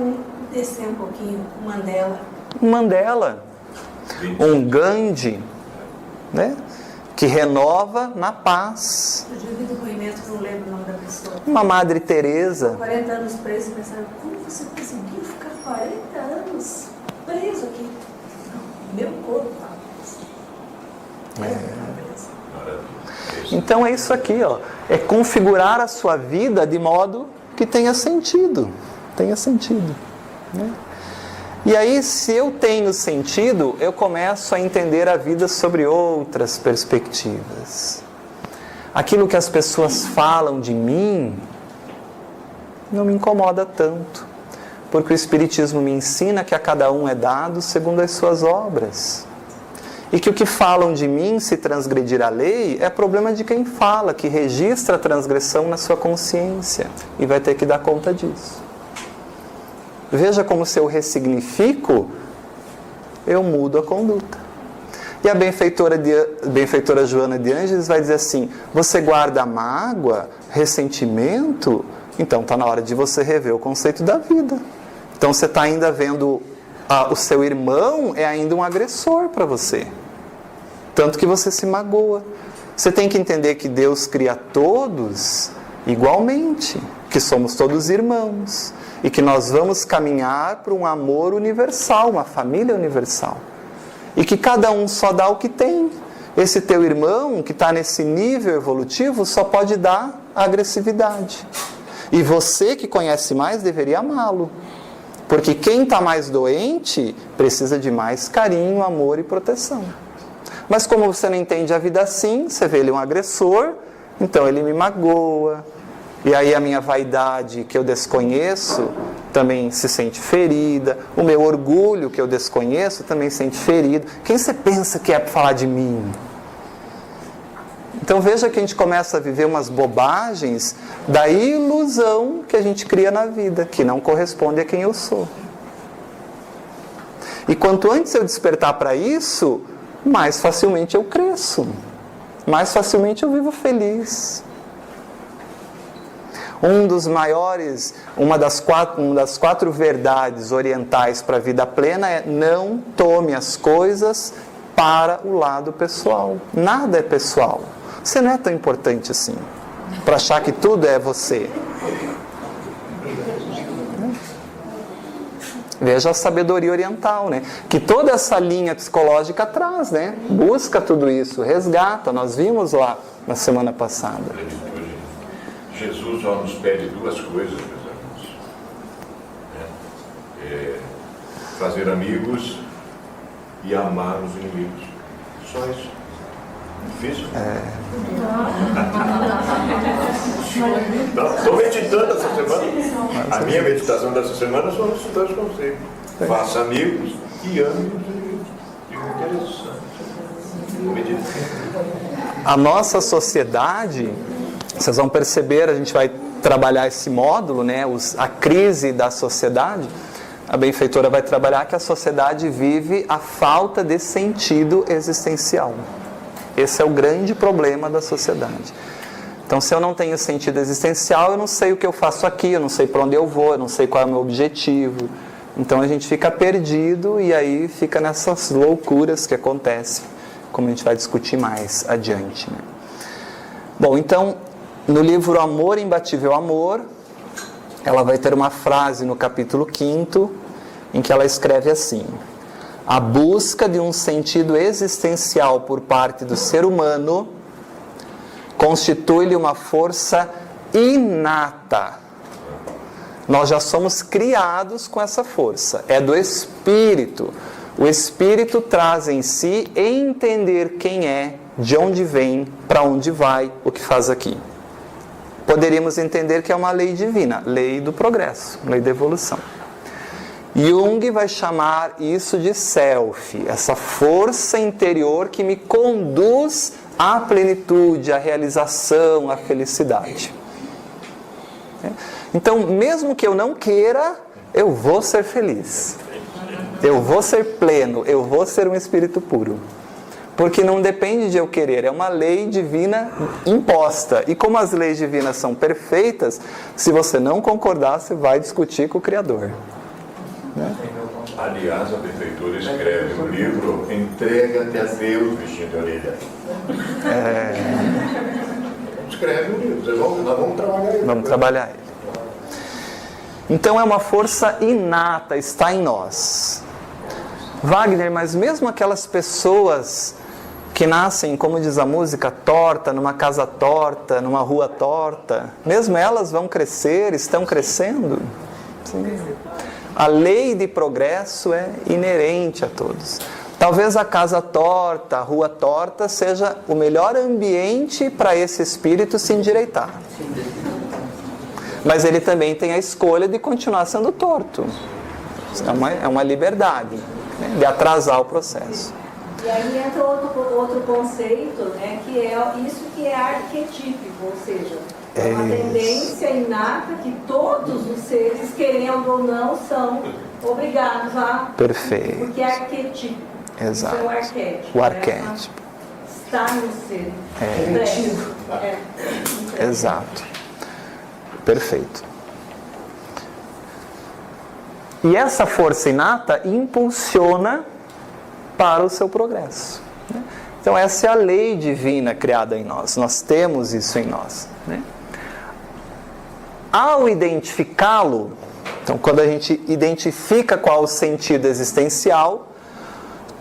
descer um pouquinho o Mandela. Um Mandela, um Gandhi, né? Que renova na paz. Eu vi depoimento, não lembro o nome da pessoa. Uma Madre Teresa. 40 anos preso, pensaram, como você conseguiu ficar 40 anos preso aqui? Não, meu corpo estava preso. Então é isso aqui, ó. É configurar a sua vida de modo que tenha sentido. Tenha sentido. Né? E aí, se eu tenho sentido, eu começo a entender a vida sobre outras perspectivas. Aquilo que as pessoas falam de mim não me incomoda tanto, porque o Espiritismo me ensina que a cada um é dado segundo as suas obras. E que o que falam de mim, se transgredir a lei, é problema de quem fala, que registra a transgressão na sua consciência e vai ter que dar conta disso. Veja como, se eu ressignifico, eu mudo a conduta. E a benfeitora Joana de Ângeles vai dizer assim: você guarda mágoa, ressentimento, então está na hora de você rever o conceito da vida. Então você está ainda vendo o seu irmão é ainda um agressor para você. Tanto que você se magoa. Você tem que entender que Deus cria todos igualmente, que somos todos irmãos. E que nós vamos caminhar para um amor universal, uma família universal. E que cada um só dá o que tem. Esse teu irmão, que está nesse nível evolutivo, só pode dar agressividade. E você, que conhece mais, deveria amá-lo. Porque quem está mais doente, precisa de mais carinho, amor e proteção. Mas como você não entende a vida assim, você vê ele um agressor, então ele me magoa. E aí a minha vaidade, que eu desconheço, também se sente ferida. O meu orgulho, que eu desconheço, também se sente ferido. Quem você pensa que é para falar de mim? Então veja que a gente começa a viver umas bobagens da ilusão que a gente cria na vida, que não corresponde a quem eu sou. E quanto antes eu despertar para isso, mais facilmente eu cresço. Mais facilmente eu vivo feliz. Uma das quatro verdades orientais para a vida plena é: não tome as coisas para o lado pessoal. Nada é pessoal. Você não é tão importante assim, para achar que tudo é você. Veja a sabedoria oriental, né? Que toda essa linha psicológica traz, né? Busca tudo isso, resgata. Nós vimos lá na semana passada. Jesus só nos pede duas coisas, meus amigos. Fazer amigos e amar os inimigos. Só isso. Difícil? Estou meditando essa semana. A minha meditação dessa semana são esses dois conceitos. Faça amigos e ame os inimigos. A nossa sociedade, vocês vão perceber, a gente vai trabalhar esse módulo, né, a crise da sociedade. A benfeitora vai trabalhar que a sociedade vive a falta de sentido existencial. Esse é o grande problema da sociedade. Então, se eu não tenho sentido existencial, eu não sei o que eu faço aqui, eu não sei para onde eu vou, eu não sei qual é o meu objetivo. Então, a gente fica perdido e aí fica nessas loucuras que acontecem, como a gente vai discutir mais adiante, né? Bom, então, no livro Amor, Imbatível Amor, ela vai ter uma frase no capítulo 5º, em que ela escreve assim: a busca de um sentido existencial por parte do ser humano constitui-lhe uma força inata. Nós já somos criados com essa força, é do Espírito. O Espírito traz em si entender quem é, de onde vem, para onde vai, o que faz aqui. Poderíamos entender que é uma lei divina, lei do progresso, lei da evolução. Jung vai chamar isso de self, essa força interior que me conduz à plenitude, à realização, à felicidade. Então, mesmo que eu não queira, eu vou ser feliz. Eu vou ser pleno, eu vou ser um espírito puro. Porque não depende de eu querer, é uma lei divina imposta. E como as leis divinas são perfeitas, se você não concordar, você vai discutir com o Criador. Né? Aliás, a prefeitura escreve um livro, Entrega-te a Deus, bichinho de orelha. Escreve um livro, nós vamos trabalhar ele. Vamos trabalhar ele. Então é uma força inata, está em nós. Wagner, mas mesmo aquelas pessoas que nascem, como diz a música, torta, numa casa torta, numa rua torta, mesmo elas vão crescer, estão crescendo? Sim. A lei de progresso é inerente a todos. Talvez a casa torta, a rua torta, seja o melhor ambiente para esse espírito se endireitar. Mas ele também tem a escolha de continuar sendo torto. É uma liberdade, né, de atrasar o processo. E aí entra outro conceito, né, que é isso que é arquetípico, ou seja, é uma tendência inata que todos os seres, querendo ou não, são obrigados a... Perfeito. Porque é arquetípico. Exato. Isso é o arquétipo. O arquétipo. Está no ser. Exato. Perfeito. E essa força inata impulsiona para o seu progresso. Né? Então essa é a lei divina criada em nós. Nós temos isso em nós. Né? Ao identificá-lo, então quando a gente identifica qual o sentido existencial,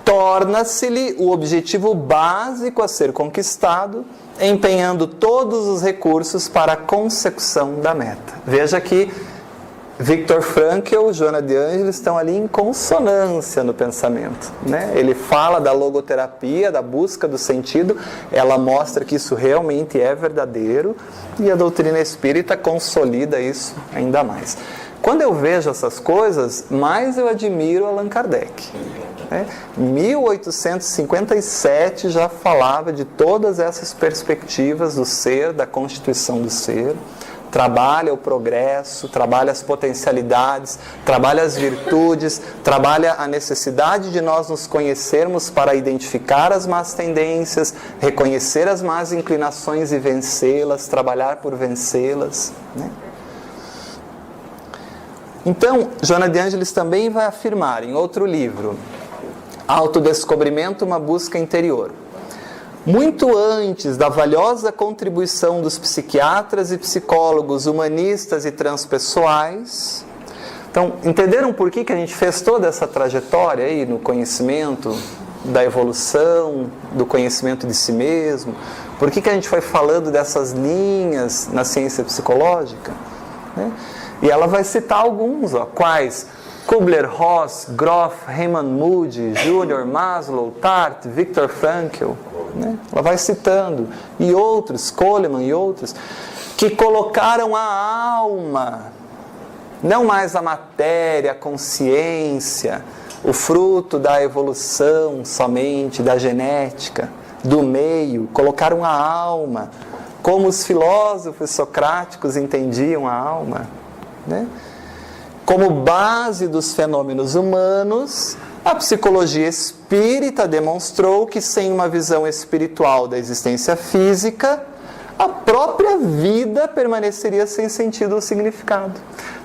torna-se-lhe o objetivo básico a ser conquistado, empenhando todos os recursos para a consecução da meta. Veja que Viktor Frankl e Joana de Ângeles estão ali em consonância no pensamento. Né? Ele fala da logoterapia, da busca do sentido, ela mostra que isso realmente é verdadeiro e a doutrina espírita consolida isso ainda mais. Quando eu vejo essas coisas, mais eu admiro Allan Kardec. 1857 já falava de todas essas perspectivas do ser, da constituição do ser, trabalha o progresso, trabalha as potencialidades, trabalha as virtudes, trabalha a necessidade de nós nos conhecermos para identificar as más tendências, reconhecer as más inclinações e vencê-las, trabalhar por vencê-las, né? Então, Joana de Ângeles também vai afirmar em outro livro, Autodescobrimento, uma busca interior. Muito antes da valiosa contribuição dos psiquiatras e psicólogos humanistas e transpessoais, então, entenderam por que a gente fez toda essa trajetória aí no conhecimento da evolução, do conhecimento de si mesmo? Por que a gente foi falando dessas linhas na ciência psicológica? Né? E ela vai citar alguns, quais? Kubler-Ross, Groff, Raymond Moody, Júnior, Maslow, Tartt, Viktor Frankl, né? Ela vai citando, e outros, Coleman e outros, que colocaram a alma, não mais a matéria, a consciência, o fruto da evolução somente, da genética, do meio, colocaram a alma, como os filósofos socráticos entendiam a alma, né? Como base dos fenômenos humanos, a psicologia espírita demonstrou que sem uma visão espiritual da existência física, a própria vida permaneceria sem sentido ou significado.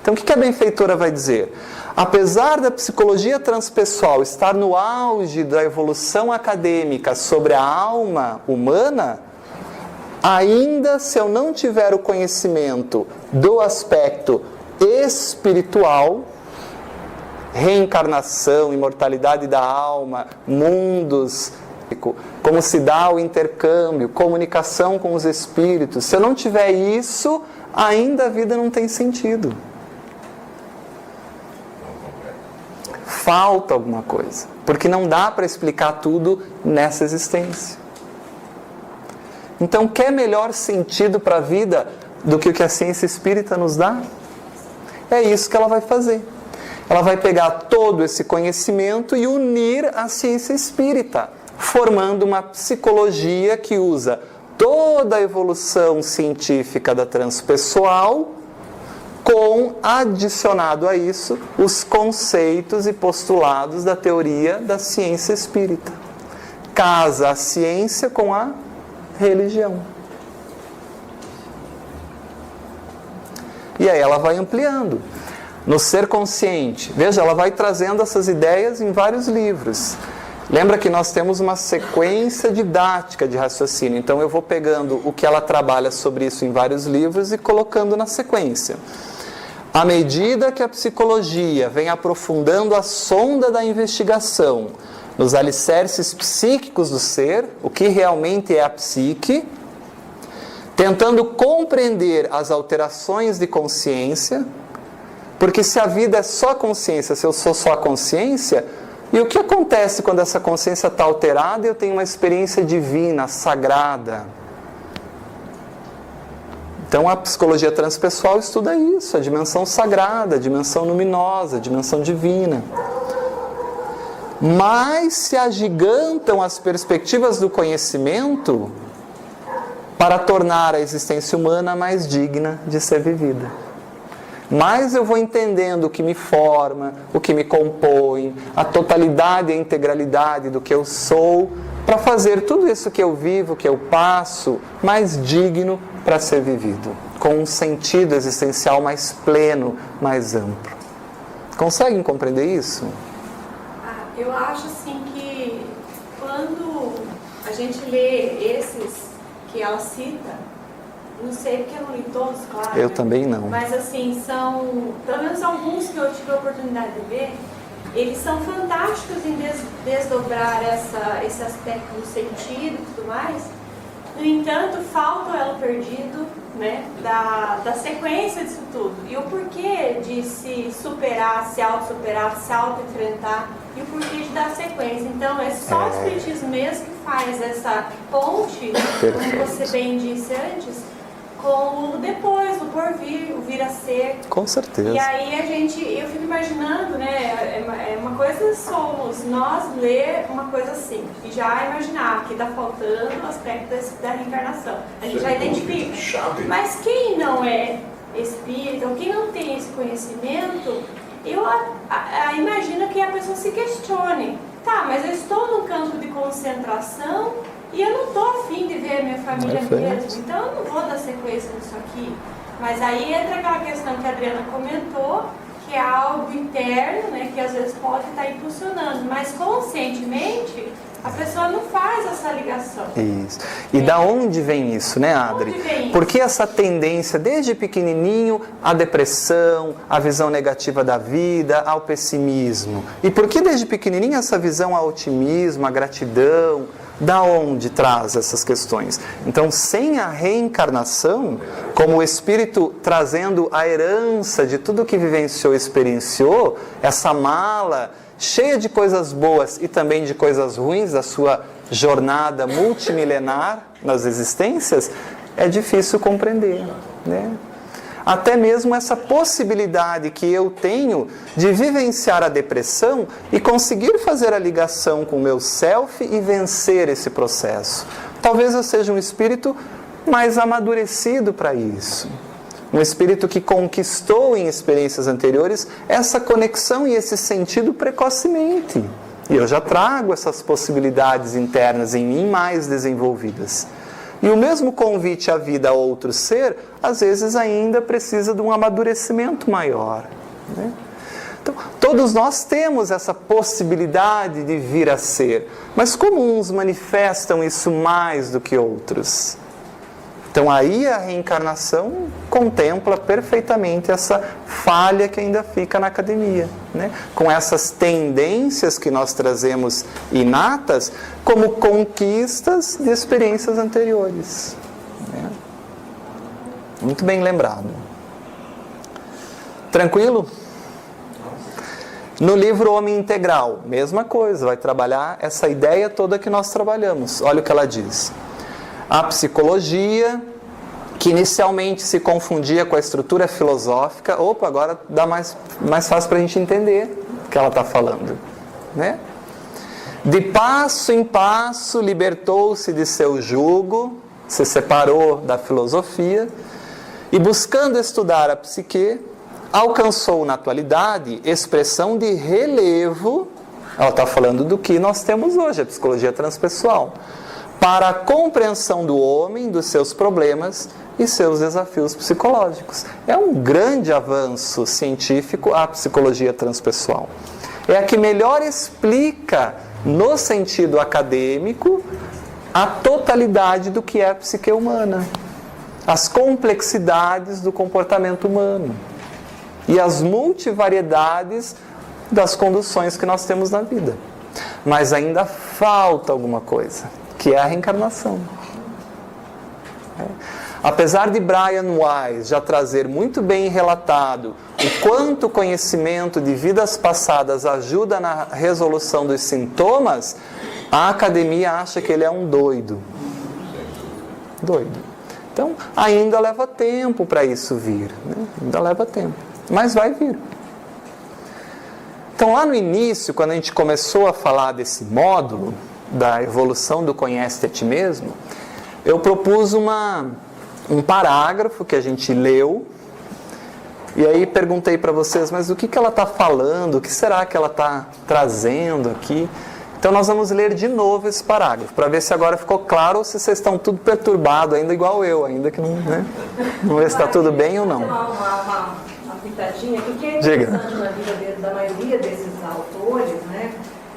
Então, o que a benfeitora vai dizer? Apesar da psicologia transpessoal estar no auge da evolução acadêmica sobre a alma humana, ainda se eu não tiver o conhecimento do aspecto espiritual, reencarnação, imortalidade da alma, mundos, como se dá o intercâmbio, comunicação com os espíritos, se eu não tiver isso, ainda a vida não tem sentido. Falta alguma coisa, porque não dá para explicar tudo nessa existência. Então, quer melhor sentido para a vida do que o que a ciência espírita nos dá? É isso que ela vai fazer. Ela vai pegar todo esse conhecimento e unir à ciência espírita, formando uma psicologia que usa toda a evolução científica da transpessoal, com, adicionado a isso, os conceitos e postulados da teoria da ciência espírita. Casa a ciência com a religião. E aí ela vai ampliando. No Ser Consciente, veja, ela vai trazendo essas ideias em vários livros. Lembra que nós temos uma sequência didática de raciocínio, então eu vou pegando o que ela trabalha sobre isso em vários livros e colocando na sequência. À medida que a psicologia vem aprofundando a sonda da investigação nos alicerces psíquicos do ser, o que realmente é a psique, tentando compreender as alterações de consciência, porque se a vida é só consciência, se eu sou só consciência, e o que acontece quando essa consciência está alterada e eu tenho uma experiência divina, sagrada? Então a psicologia transpessoal estuda isso, a dimensão sagrada, a dimensão luminosa, a dimensão divina. Mas se agigantam as perspectivas do conhecimento para tornar a existência humana mais digna de ser vivida. Mais eu vou entendendo o que me forma, o que me compõe, a totalidade e a integralidade do que eu sou, para fazer tudo isso que eu vivo, que eu passo, mais digno para ser vivido, com um sentido existencial mais pleno, mais amplo. Conseguem compreender isso? Eu acho assim que quando a gente lê esses que ela cita, não sei porque eu não li todos, claro. Eu também não. Mas assim, são, pelo menos alguns que eu tive a oportunidade de ver, eles são fantásticos em desdobrar esse aspecto do sentido e tudo mais. No entanto, falta o elo perdido, né, da sequência disso tudo. E o porquê de se superar, se auto-superar, se auto-enfrentar, e o porquê de dar sequência. Então, é só o Espiritismo mesmo que faz essa ponte, como você bem disse antes, com o depois, o porvir, o vir a ser. Com certeza. E aí eu fico imaginando, né, é uma coisa somos nós ler uma coisa assim, e já imaginar que está faltando o aspecto da reencarnação. A gente já identifica. Chave. Mas quem não é espírita, ou quem não tem esse conhecimento, eu imagino que a pessoa se questione. Tá, mas eu estou num campo de concentração e eu não estou afim de ver a minha família mesmo, então eu não vou dar sequência nisso aqui. Mas aí entra aquela questão que a Adriana comentou, que é algo interno, né, que às vezes pode estar impulsionando, mas conscientemente a pessoa não faz essa ligação. Isso. E da onde vem isso, né, Adri? Onde vem isso? Porque essa tendência, desde pequenininho, à depressão, à visão negativa da vida, ao pessimismo? E por que desde pequenininho essa visão ao otimismo, à gratidão? Da onde traz essas questões? Então, sem a reencarnação, como o espírito trazendo a herança de tudo que vivenciou e experienciou, essa mala cheia de coisas boas e também de coisas ruins da sua jornada multimilenar nas existências, é difícil compreender, né? até mesmo essa possibilidade que eu tenho de vivenciar a depressão e conseguir fazer a ligação com o meu self e vencer esse processo. Talvez eu seja um espírito mais amadurecido para isso. Um espírito que conquistou em experiências anteriores essa conexão e esse sentido precocemente. E eu já trago essas possibilidades internas em mim mais desenvolvidas. E o mesmo convite à vida a outro ser, às vezes ainda precisa de um amadurecimento maior, né? Então, todos nós temos essa possibilidade de vir a ser, mas como uns manifestam isso mais do que outros? Então aí a reencarnação contempla perfeitamente essa falha que ainda fica na academia, né? Com essas tendências que nós trazemos inatas como conquistas de experiências anteriores, né? Muito bem lembrado. Tranquilo? No livro Homem Integral, mesma coisa, vai trabalhar essa ideia toda que nós trabalhamos. Olha o que ela diz. A psicologia, que inicialmente se confundia com a estrutura filosófica, agora dá mais fácil para a gente entender o que ela está falando, né? De passo em passo, libertou-se de seu jugo, se separou da filosofia, e buscando estudar a psique, alcançou na atualidade expressão de relevo, ela está falando do que nós temos hoje, a psicologia transpessoal, para a compreensão do homem, dos seus problemas e seus desafios psicológicos. É um grande avanço científico a psicologia transpessoal. É a que melhor explica, no sentido acadêmico, a totalidade do que é a psique humana, as complexidades do comportamento humano e as multivariedades das conduções que nós temos na vida. Mas ainda falta alguma coisa, que é a reencarnação. Apesar de Brian Weiss já trazer muito bem relatado o quanto o conhecimento de vidas passadas ajuda na resolução dos sintomas, a academia acha que ele é um doido. Então, ainda leva tempo para isso vir, né? Ainda leva tempo, mas vai vir. Então, lá no início, quando a gente começou a falar desse módulo da evolução do Conhece-te a Ti Mesmo, eu propus um parágrafo que a gente leu, e aí perguntei para vocês, mas o que ela está falando, o que será que ela está trazendo aqui? Então nós vamos ler de novo esse parágrafo, para ver se agora ficou claro ou se vocês estão tudo perturbados, ainda igual eu, ainda que não, né? Vamos ver se está tudo bem ou não. Uma pitadinha, que o que é interessante na vida da maioria desses autores, né,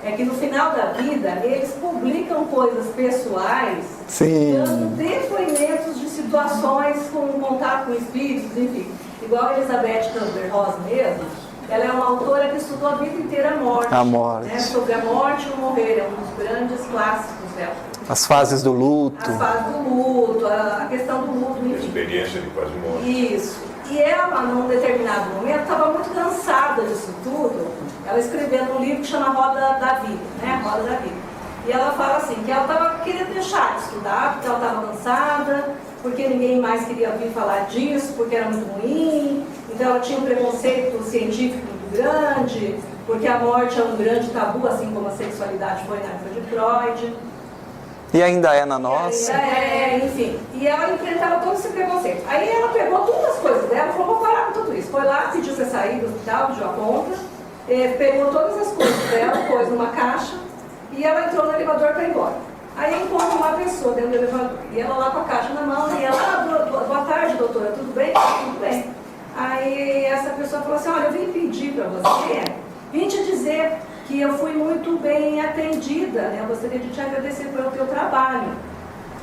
é que no final da vida eles publicam coisas pessoais, dando depoimentos de situações com contato com espíritos, enfim. Igual a Elizabeth Kubler-Ross mesmo, ela é uma autora que estudou a vida inteira a morte. Né, sobre a morte e o morrer, é um dos grandes clássicos dela. As fases do luto. As fases do luto, a questão do luto, enfim. A experiência de quase morte. Isso. E ela, num determinado momento, estava muito cansada disso tudo. Ela escreveu um livro que chama Roda da Vida, né? Roda da Vida. E ela fala assim, que ela estava querendo deixar de estudar, porque ela estava cansada, porque ninguém mais queria ouvir falar disso, porque era muito ruim. Então ela tinha um preconceito científico muito grande, porque a morte é um grande tabu, assim como a sexualidade foi na época de Freud. E ainda é na nossa. Enfim. E ela enfrentava todo esse preconceito. Aí ela pegou todas as coisas dela e falou, vou parar com tudo isso. Foi lá, pediu para sair do hospital, pediu a conta, pegou todas as coisas dela, pôs numa caixa e ela entrou no elevador para ir embora. Aí encontra uma pessoa dentro do elevador. E ela lá com a caixa na mão e ela, boa tarde, doutora, tudo bem? Tudo bem. Aí essa pessoa falou assim, olha, eu vim pedir para você, vim te dizer que eu fui muito bem atendida, né? Eu gostaria de te agradecer pelo teu trabalho.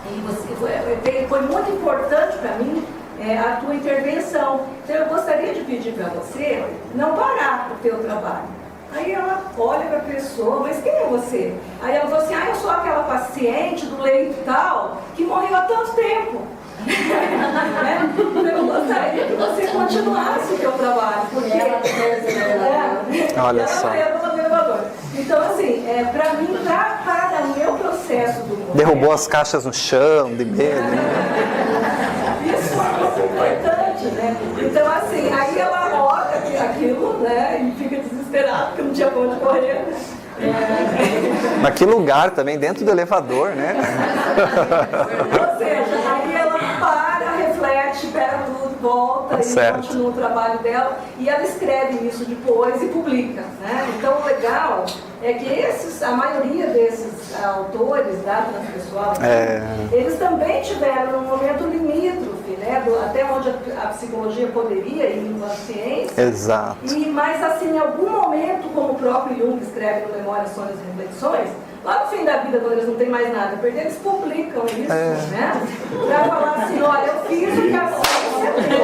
E foi muito importante para mim a tua intervenção. Então eu gostaria de pedir para você não parar o teu trabalho. Aí ela olha para a pessoa, mas quem é você? Aí ela falou assim, eu sou aquela paciente do leito tal, que morreu há tanto tempo. Eu gostaria que você continuasse o teu trabalho, porque olha só. Então, assim, para mim, para o meu processo do momento, derrubou as caixas no chão, de medo. isso é muito importante, né? Então, porque não tinha pra onde correr. Mas que lugar também, dentro do elevador, né? Ou seja, aí ela para, reflete, pega tudo, volta e continua o trabalho dela. E ela escreve isso depois e publica, né? Então o legal é que a maioria desses autores da transpessoal, eles também tiveram um momento limítrofe, né? Até onde a psicologia poderia ir na ciência. Exato. Mas assim, em algum momento, como o próprio Jung escreve no Memórias, Sonhos e Reflexões, lá no fim da vida, quando eles não têm mais nada a perder, eles publicam isso, né? Pra falar assim, olha, eu fiz o que a ciência tem.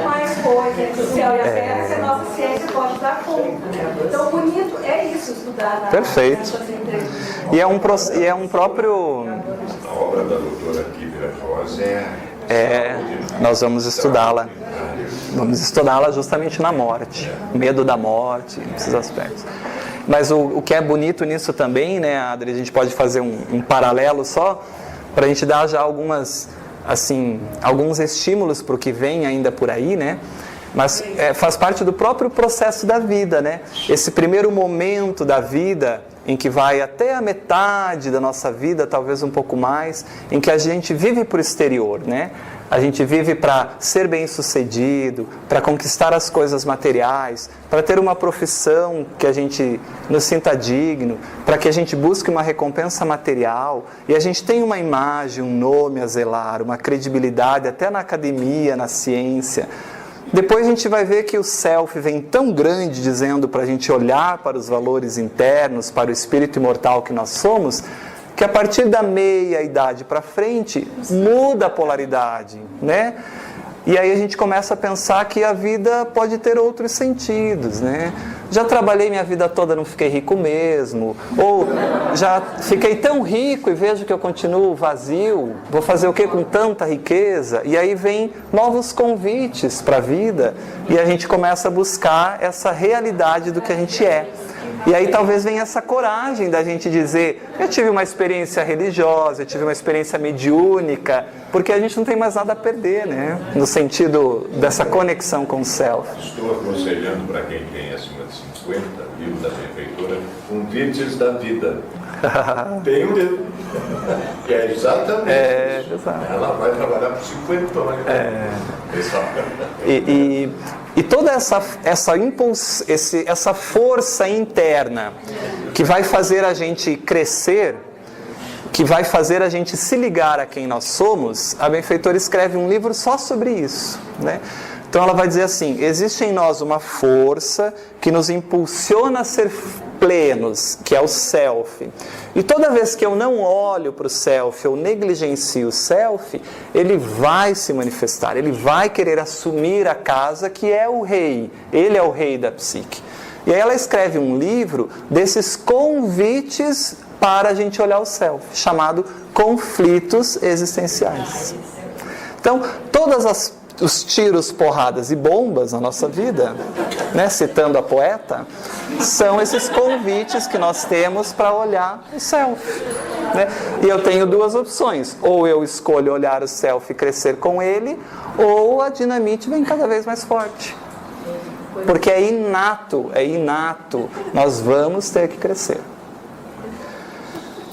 Mais coisa entre o céu e a terra que a nossa ciência pode dar conta. Então, bonito é isso, estudar na Perfeito. E é um próprio... A obra da doutora Kibera Rosa nós vamos estudá-la. Vamos estudá-la justamente na morte. Medo da morte, esses aspectos. Mas o que é bonito nisso também, né, Adri, a gente pode fazer um paralelo só, para a gente dar já alguns estímulos para o que vem ainda por aí, né? Mas faz parte do próprio processo da vida, né? Esse primeiro momento da vida, em que vai até a metade da nossa vida, talvez um pouco mais, em que a gente vive para o exterior, né? A gente vive para ser bem-sucedido, para conquistar as coisas materiais, para ter uma profissão que a gente nos sinta digno, para que a gente busque uma recompensa material, e a gente tem uma imagem, um nome a zelar, uma credibilidade até na academia, na ciência. Depois a gente vai ver que o self vem tão grande, dizendo para a gente olhar para os valores internos, para o espírito imortal que nós somos, que a partir da meia-idade para frente, muda a polaridade, né? E aí a gente começa a pensar que a vida pode ter outros sentidos, né? Já trabalhei minha vida toda, não fiquei rico mesmo. Ou já fiquei tão rico e vejo que eu continuo vazio. Vou fazer o que com tanta riqueza? E aí vem novos convites para a vida e a gente começa a buscar essa realidade do que a gente é. E aí talvez venha essa coragem da gente dizer, eu tive uma experiência religiosa, eu tive uma experiência mediúnica, porque a gente não tem mais nada a perder, né? No sentido dessa conexão com o self. Estou aconselhando para quem tem acima de 50, livro da benfeitora, Convites da Vida. Tem um livro. Que é exatamente isso. Ela vai trabalhar por 50 anos. E toda essa força interna que vai fazer a gente crescer, que vai fazer a gente se ligar a quem nós somos, a benfeitora escreve um livro só sobre isso, né? Então ela vai dizer assim, existe em nós uma força que nos impulsiona a ser plenos, que é o self. E toda vez que eu não olho para o self, eu negligencio o self, ele vai se manifestar, ele vai querer assumir a casa que é o rei, ele é o rei da psique. E aí ela escreve um livro desses convites para a gente olhar o self, chamado Conflitos Existenciais. Então, os tiros, porradas e bombas na nossa vida, né, citando a poeta, são esses convites que nós temos para olhar o self, né? E eu tenho duas opções, ou eu escolho olhar o self e crescer com ele, ou a dinamite vem cada vez mais forte, porque é inato, nós vamos ter que crescer.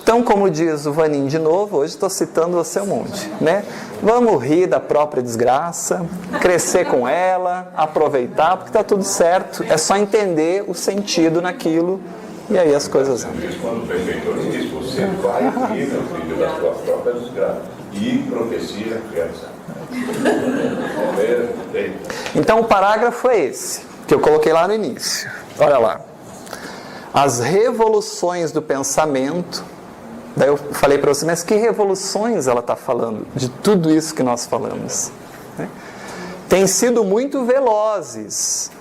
Então, como diz o Vanin de novo, hoje estou citando você um monte, né? Vamos rir da própria desgraça, crescer com ela, aproveitar, porque está tudo certo. É só entender o sentido naquilo e aí as coisas vão. Quando o benfeitor diz, você vai rir, meu filho, da tua própria desgraça. E profecia criança. Então, o parágrafo é esse, que eu coloquei lá no início. Olha lá. As revoluções do pensamento. Daí eu falei para você, mas que revoluções ela está falando? De tudo isso que nós falamos, né? Têm sido muito velozes.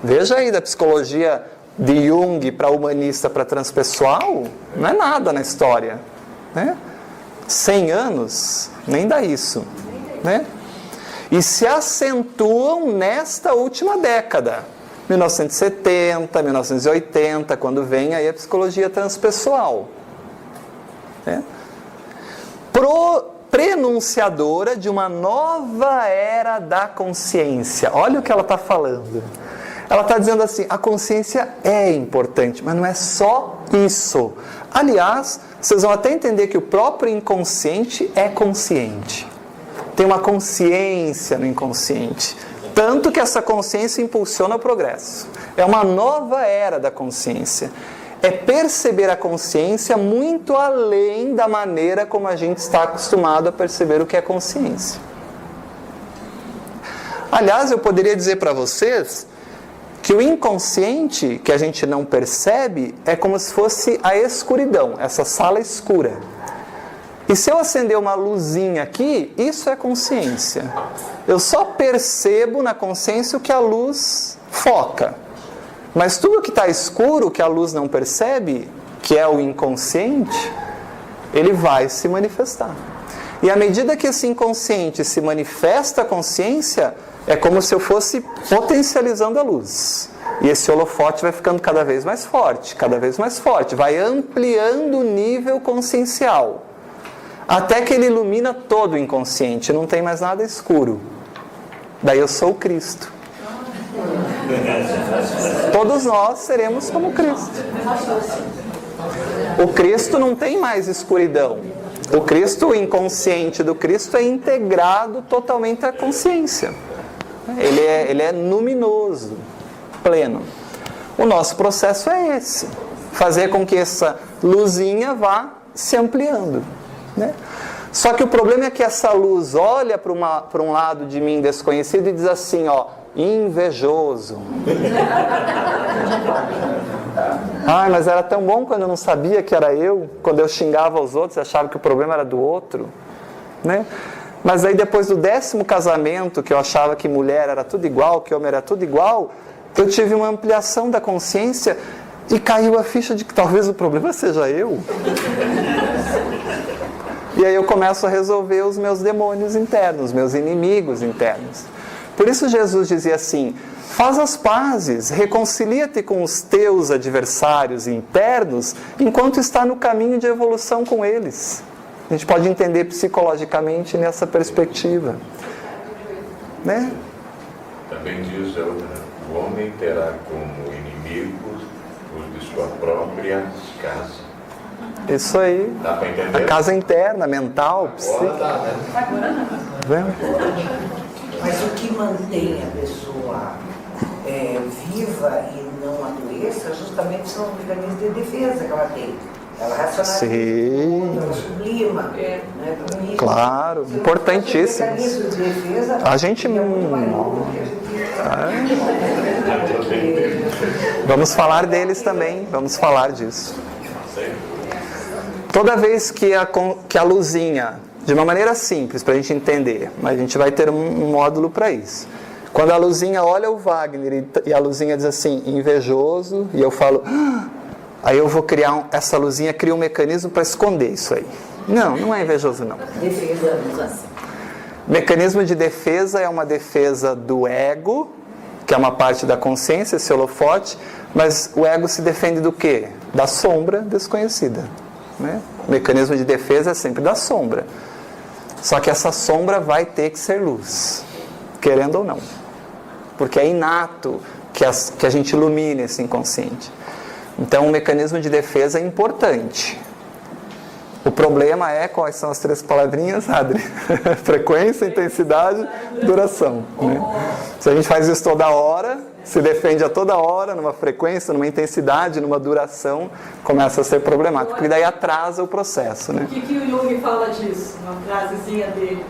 Veja aí, da psicologia de Jung para humanista para transpessoal, não é nada na história, né? 100 anos, nem dá isso, né? E se acentuam nesta última década, 1970, 1980, quando vem aí a psicologia transpessoal. Prenunciadora de uma nova era da consciência. Olha o que ela está falando. ela está dizendo assim, a consciência é importante, mas não é só isso. Aliás, vocês vão até entender que o próprio inconsciente é consciente. Tem uma consciência no inconsciente. Tanto que essa consciência impulsiona o progresso. É uma nova era da consciência. É perceber a consciência muito além da maneira como a gente está acostumado a perceber o que é consciência. Aliás, eu poderia dizer para vocês que o inconsciente, que a gente não percebe, é como se fosse a escuridão, essa sala escura. E se eu acender uma luzinha aqui, isso é consciência. Eu só percebo na consciência o que a luz foca. Mas tudo que está escuro, que a luz não percebe, que é o inconsciente, ele vai se manifestar. E à medida que esse inconsciente se manifesta a consciência, é como se eu fosse potencializando a luz. E esse holofote vai ficando cada vez mais forte, vai ampliando o nível consciencial. Até que ele ilumina todo o inconsciente, não tem mais nada escuro. Daí eu sou o Cristo. Todos nós seremos como Cristo. O Cristo não tem mais escuridão. O Cristo, o inconsciente do Cristo é integrado totalmente à consciência. Ele é luminoso, pleno. O nosso processo é esse. Fazer com que essa luzinha vá se ampliando. Né? Só que o problema é que essa luz olha para um lado de mim desconhecido e diz assim, ó, invejoso. Ai, mas era tão bom quando eu não sabia que era eu, quando eu xingava os outros e achava que o problema era do outro, né? Mas aí depois do 10º casamento, que eu achava que mulher era tudo igual, que homem era tudo igual, eu tive uma ampliação da consciência e caiu a ficha de que talvez o problema seja eu. E aí eu começo a resolver os meus demônios internos, meus inimigos internos. Por isso Jesus dizia assim, faz as pazes, reconcilia-te com os teus adversários internos, enquanto está no caminho de evolução com eles. A gente pode entender psicologicamente nessa perspectiva. Né? Também diz o homem terá como inimigos os de sua própria casa. Isso aí. Dá para entender? A casa interna, mental, psíquica. Vendo? Mas o que mantém a pessoa viva e não adoeça justamente são os mecanismos de defesa que ela tem. Ela racionaliza, ela sublima. Né? Claro, importantíssimo. Mecanismos de defesa, a gente vamos falar deles também, vamos falar disso. Toda vez que a luzinha, de uma maneira simples para a gente entender, mas a gente vai ter um módulo para isso. Quando a luzinha olha o Wagner e a luzinha diz assim, invejoso, e eu falo, aí eu vou criar, essa luzinha cria um mecanismo para esconder isso aí. Não, não é invejoso não. Mecanismo de defesa é uma defesa do ego, que é uma parte da consciência, esse holofote, mas o ego se defende do quê? Da sombra desconhecida. Né? O mecanismo de defesa é sempre da sombra. Só que essa sombra vai ter que ser luz, querendo ou não. Porque é inato que a gente ilumine esse inconsciente. Então o mecanismo de defesa é importante. O problema é, quais são as 3 palavrinhas, Adri? Frequência, intensidade, duração. Né? Se a gente faz isso toda hora, se defende a toda hora, numa frequência, numa intensidade, numa duração, começa a ser problemático. Porque daí atrasa o processo. Né? O que o Jung fala disso, uma frasezinha dele?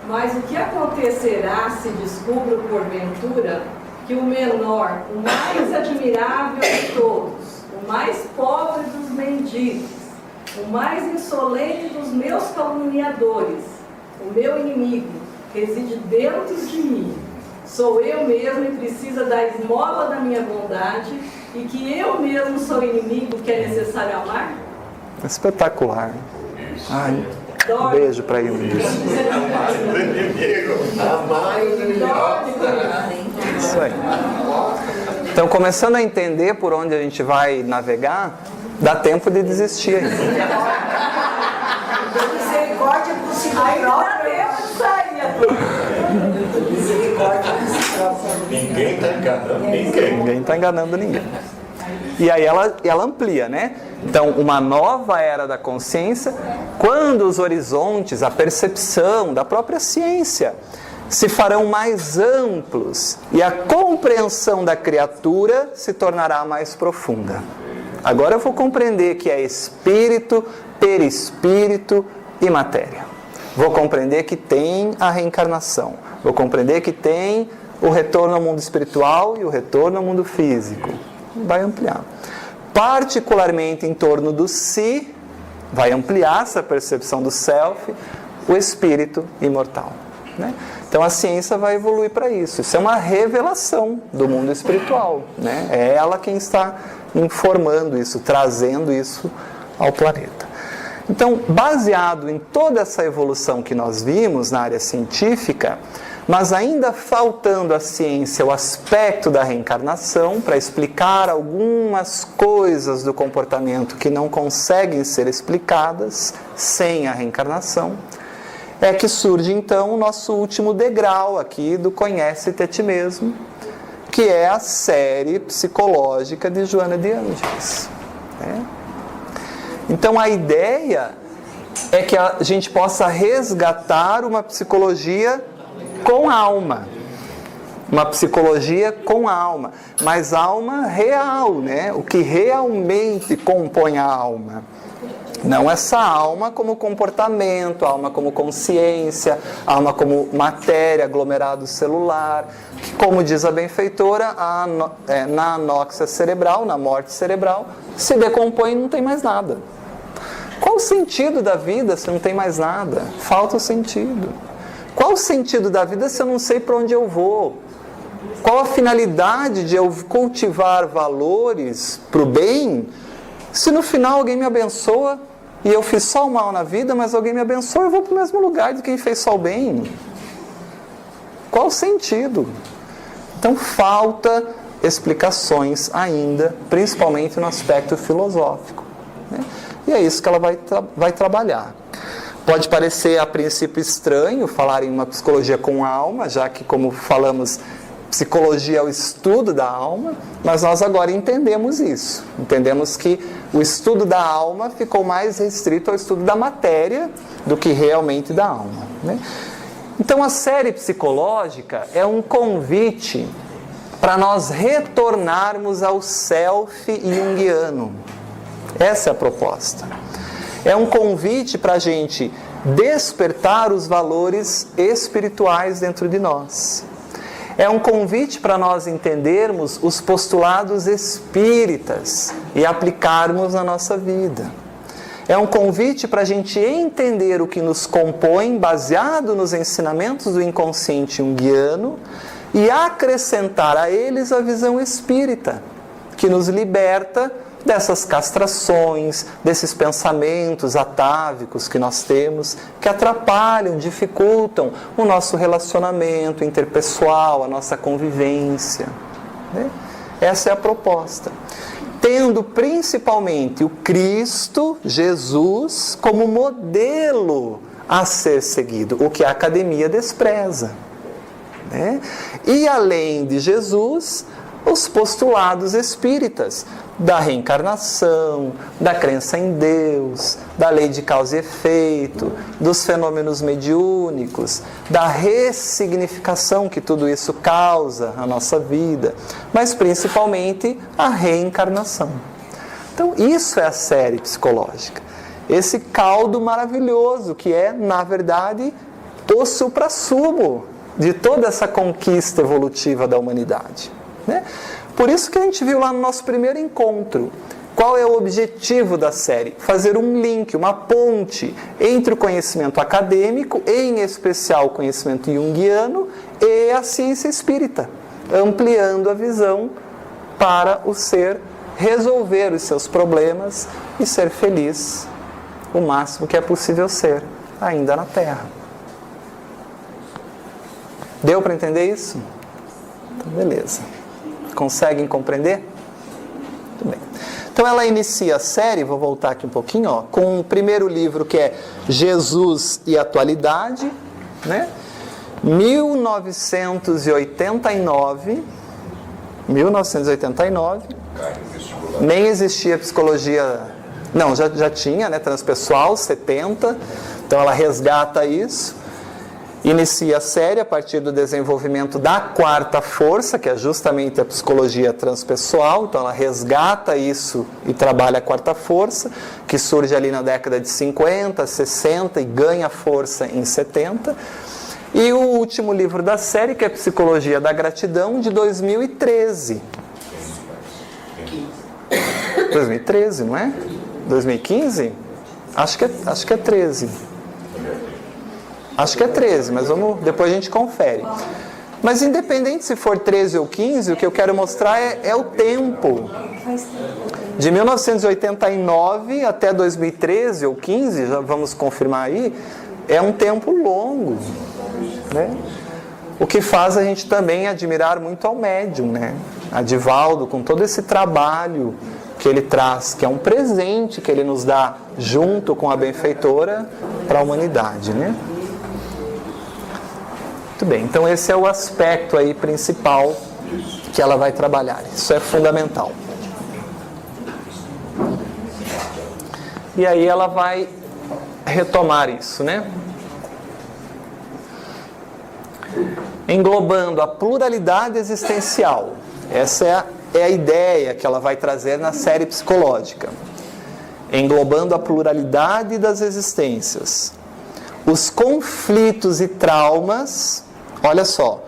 Mas o que acontecerá se descubro porventura que o menor, o mais admirável de todos, o mais pobre dos mendigos, o mais insolente dos meus caluniadores, o meu inimigo, reside dentro de mim. Sou eu mesmo e precisa da esmola da minha bondade, e que eu mesmo sou inimigo que é necessário amar? Espetacular. Ai, um beijo para ele. Isso aí. Então, começando a entender por onde a gente vai navegar, dá tempo de desistir ainda. Misericórdia por si próprio. Misericórdia por si próprio. Ninguém está enganando ninguém. Ninguém está enganando ninguém. E aí ela amplia, né? Então, uma nova era da consciência, quando os horizontes, a percepção da própria ciência se farão mais amplos e a compreensão da criatura se tornará mais profunda. Agora eu vou compreender que é espírito, perispírito e matéria. Vou compreender que tem a reencarnação. Vou compreender que tem o retorno ao mundo espiritual e o retorno ao mundo físico. Vai ampliar. Particularmente em torno do si, vai ampliar essa percepção do self, o espírito imortal. Né? Então a ciência vai evoluir para isso. Isso é uma revelação do mundo espiritual. Né? É ela quem está informando isso, trazendo isso ao planeta. Então, baseado em toda essa evolução que nós vimos na área científica, mas ainda faltando à ciência o aspecto da reencarnação para explicar algumas coisas do comportamento que não conseguem ser explicadas sem a reencarnação, é que surge então o nosso último degrau aqui do Conhece-te a ti mesmo, que é a série psicológica de Joana de Ângeles. Né? Então a ideia é que a gente possa resgatar uma psicologia com alma. Uma psicologia com alma, mas alma real, né? O que realmente compõe a alma. Não essa alma como comportamento, alma como consciência, alma como matéria, aglomerado celular, que, como diz a benfeitora, na anóxia cerebral, na morte cerebral, se decompõe e não tem mais nada. Qual o sentido da vida se não tem mais nada? Falta o sentido. Qual o sentido da vida se eu não sei para onde eu vou? Qual a finalidade de eu cultivar valores para o bem, se no final alguém me abençoa e eu fiz só o mal na vida, mas alguém me abençoa e eu vou para o mesmo lugar de quem fez só o bem? Qual o sentido? Então falta explicações ainda, principalmente no aspecto filosófico. Né? E é isso que ela vai trabalhar. Pode parecer a princípio estranho falar em uma psicologia com alma, já que, como falamos, psicologia é o estudo da alma, mas nós agora entendemos isso. Entendemos que o estudo da alma ficou mais restrito ao estudo da matéria do que realmente da alma. Né? Então a série psicológica é um convite para nós retornarmos ao self junguiano. Essa é a proposta. É um convite para a gente despertar os valores espirituais dentro de nós. É um convite para nós entendermos os postulados espíritas e aplicarmos na nossa vida. É um convite para a gente entender o que nos compõe, baseado nos ensinamentos do inconsciente junguiano, e acrescentar a eles a visão espírita, que nos liberta dessas castrações, desses pensamentos atávicos que nós temos, que atrapalham, dificultam o nosso relacionamento interpessoal, a nossa convivência. Né? Essa é a proposta. Tendo principalmente o Cristo, Jesus, como modelo a ser seguido, o que a academia despreza. Né? E além de Jesus, os postulados espíritas da reencarnação, da crença em Deus, da lei de causa e efeito, dos fenômenos mediúnicos, da ressignificação que tudo isso causa na nossa vida, mas principalmente a reencarnação. Então isso é a série psicológica, esse caldo maravilhoso que é, na verdade, o suprassumo de toda essa conquista evolutiva da humanidade. Né? Por isso que a gente viu lá no nosso primeiro encontro, qual é o objetivo da série? Fazer um link, uma ponte entre o conhecimento acadêmico, em especial o conhecimento junguiano, e a ciência espírita, ampliando a visão para o ser resolver os seus problemas e ser feliz o máximo que é possível ser, ainda na Terra. Deu para entender isso? Então, beleza. Conseguem compreender? Muito bem. Então ela inicia a série, vou voltar aqui um pouquinho, com o primeiro livro que é Jesus e Atualidade, né? 1989, 1989. Nem existia psicologia... Não, já tinha, né? Transpessoal, 70. Então ela resgata isso. Inicia a série a partir do desenvolvimento da quarta força, que é justamente a psicologia transpessoal. Então ela resgata isso e trabalha a quarta força, que surge ali na década de 50, 60 e ganha força em 70. E o último livro da série, que é Psicologia da Gratidão, de 2013. 2013, não é? 2015? Acho que é 13. Acho que é 13, mas depois a gente confere. Mas independente se for 13 ou 15, o que eu quero mostrar é o tempo. De 1989 até 2013 ou 15, já vamos confirmar aí, é um tempo longo, né? O que faz a gente também admirar muito ao médium, né? A Divaldo, com todo esse trabalho que ele traz, que é um presente que ele nos dá junto com a benfeitora para a humanidade, né? Muito bem, então esse é o aspecto aí principal que ela vai trabalhar. Isso é fundamental. E aí ela vai retomar isso, né? Englobando a pluralidade existencial. Essa é a ideia que ela vai trazer na série psicológica. Englobando a pluralidade das existências. Os conflitos e traumas, olha só,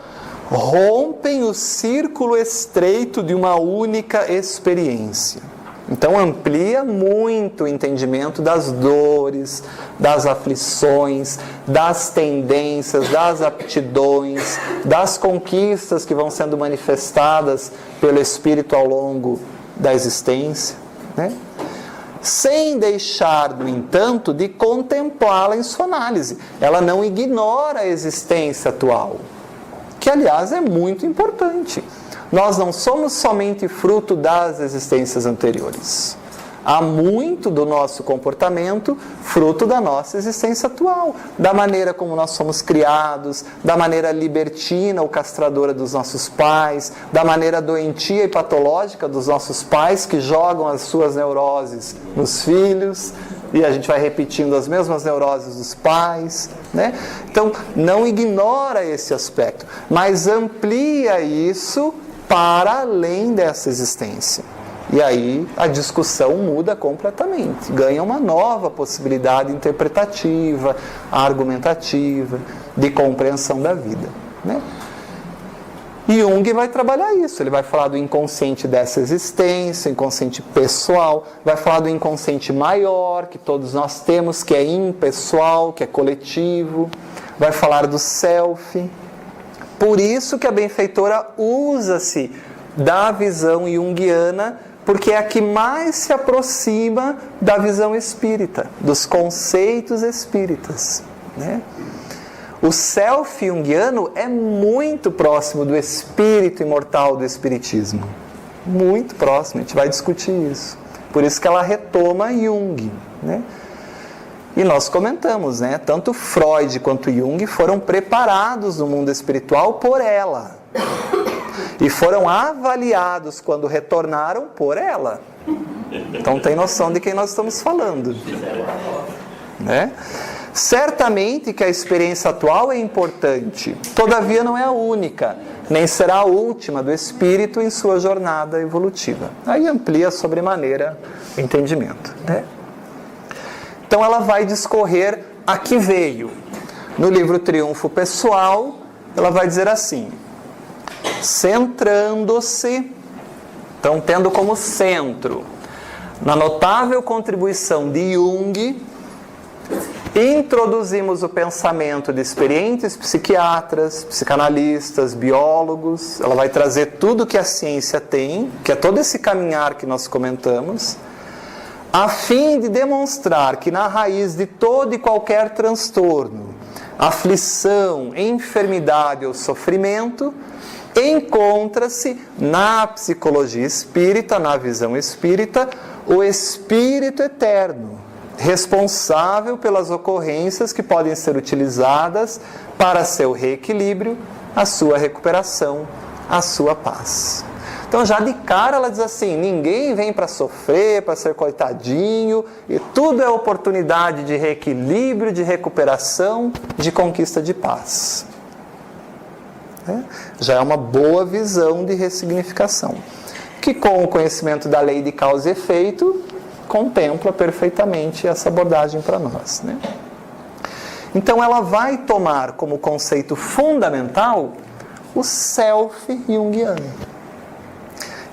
rompem o círculo estreito de uma única experiência. Então amplia muito o entendimento das dores, das aflições, das tendências, das aptidões, das conquistas que vão sendo manifestadas pelo espírito ao longo da existência, né? Sem deixar, no entanto, de contemplá-la em sua análise. Ela não ignora a existência atual, que, aliás, é muito importante. Nós não somos somente fruto das existências anteriores. Há muito do nosso comportamento fruto da nossa existência atual, da maneira como nós somos criados, da maneira libertina ou castradora dos nossos pais, da maneira doentia e patológica dos nossos pais que jogam as suas neuroses nos filhos, e a gente vai repetindo as mesmas neuroses dos pais, né? Então, não ignora esse aspecto, mas amplia isso para além dessa existência. E aí a discussão muda completamente, ganha uma nova possibilidade interpretativa, argumentativa, de compreensão da vida, né? E Jung vai trabalhar isso, ele vai falar do inconsciente dessa existência, inconsciente pessoal, vai falar do inconsciente maior, que todos nós temos, que é impessoal, que é coletivo, vai falar do self. Por isso que a benfeitora usa-se da visão junguiana, porque é a que mais se aproxima da visão espírita, dos conceitos espíritas, né? O self junguiano é muito próximo do espírito imortal do espiritismo. Muito próximo, a gente vai discutir isso. Por isso que ela retoma Jung, né? E nós comentamos, né? Tanto Freud quanto Jung foram preparados no mundo espiritual por ela. E foram avaliados quando retornaram por ela. Então tem noção de quem nós estamos falando, né? Certamente que a experiência atual é importante, todavia não é a única, nem será a última do espírito em sua jornada evolutiva. Aí amplia sobremaneira o entendimento, né? Então ela vai discorrer a que veio. No livro Triunfo Pessoal, ela vai dizer assim: centrando-se, então tendo como centro, na notável contribuição de Jung, introduzimos o pensamento de experientes psiquiatras, psicanalistas, biólogos. Ela vai trazer tudo que a ciência tem, que é todo esse caminhar que nós comentamos, a fim de demonstrar que na raiz de todo e qualquer transtorno, aflição, enfermidade ou sofrimento, encontra-se na psicologia espírita, na visão espírita, o Espírito Eterno, responsável pelas ocorrências que podem ser utilizadas para seu reequilíbrio, a sua recuperação, a sua paz. Então já de cara ela diz assim, ninguém vem para sofrer, para ser coitadinho, e tudo é oportunidade de reequilíbrio, de recuperação, de conquista de paz. Já é uma boa visão de ressignificação, que com o conhecimento da lei de causa e efeito, contempla perfeitamente essa abordagem para nós. Então ela vai tomar como conceito fundamental o self junguiano.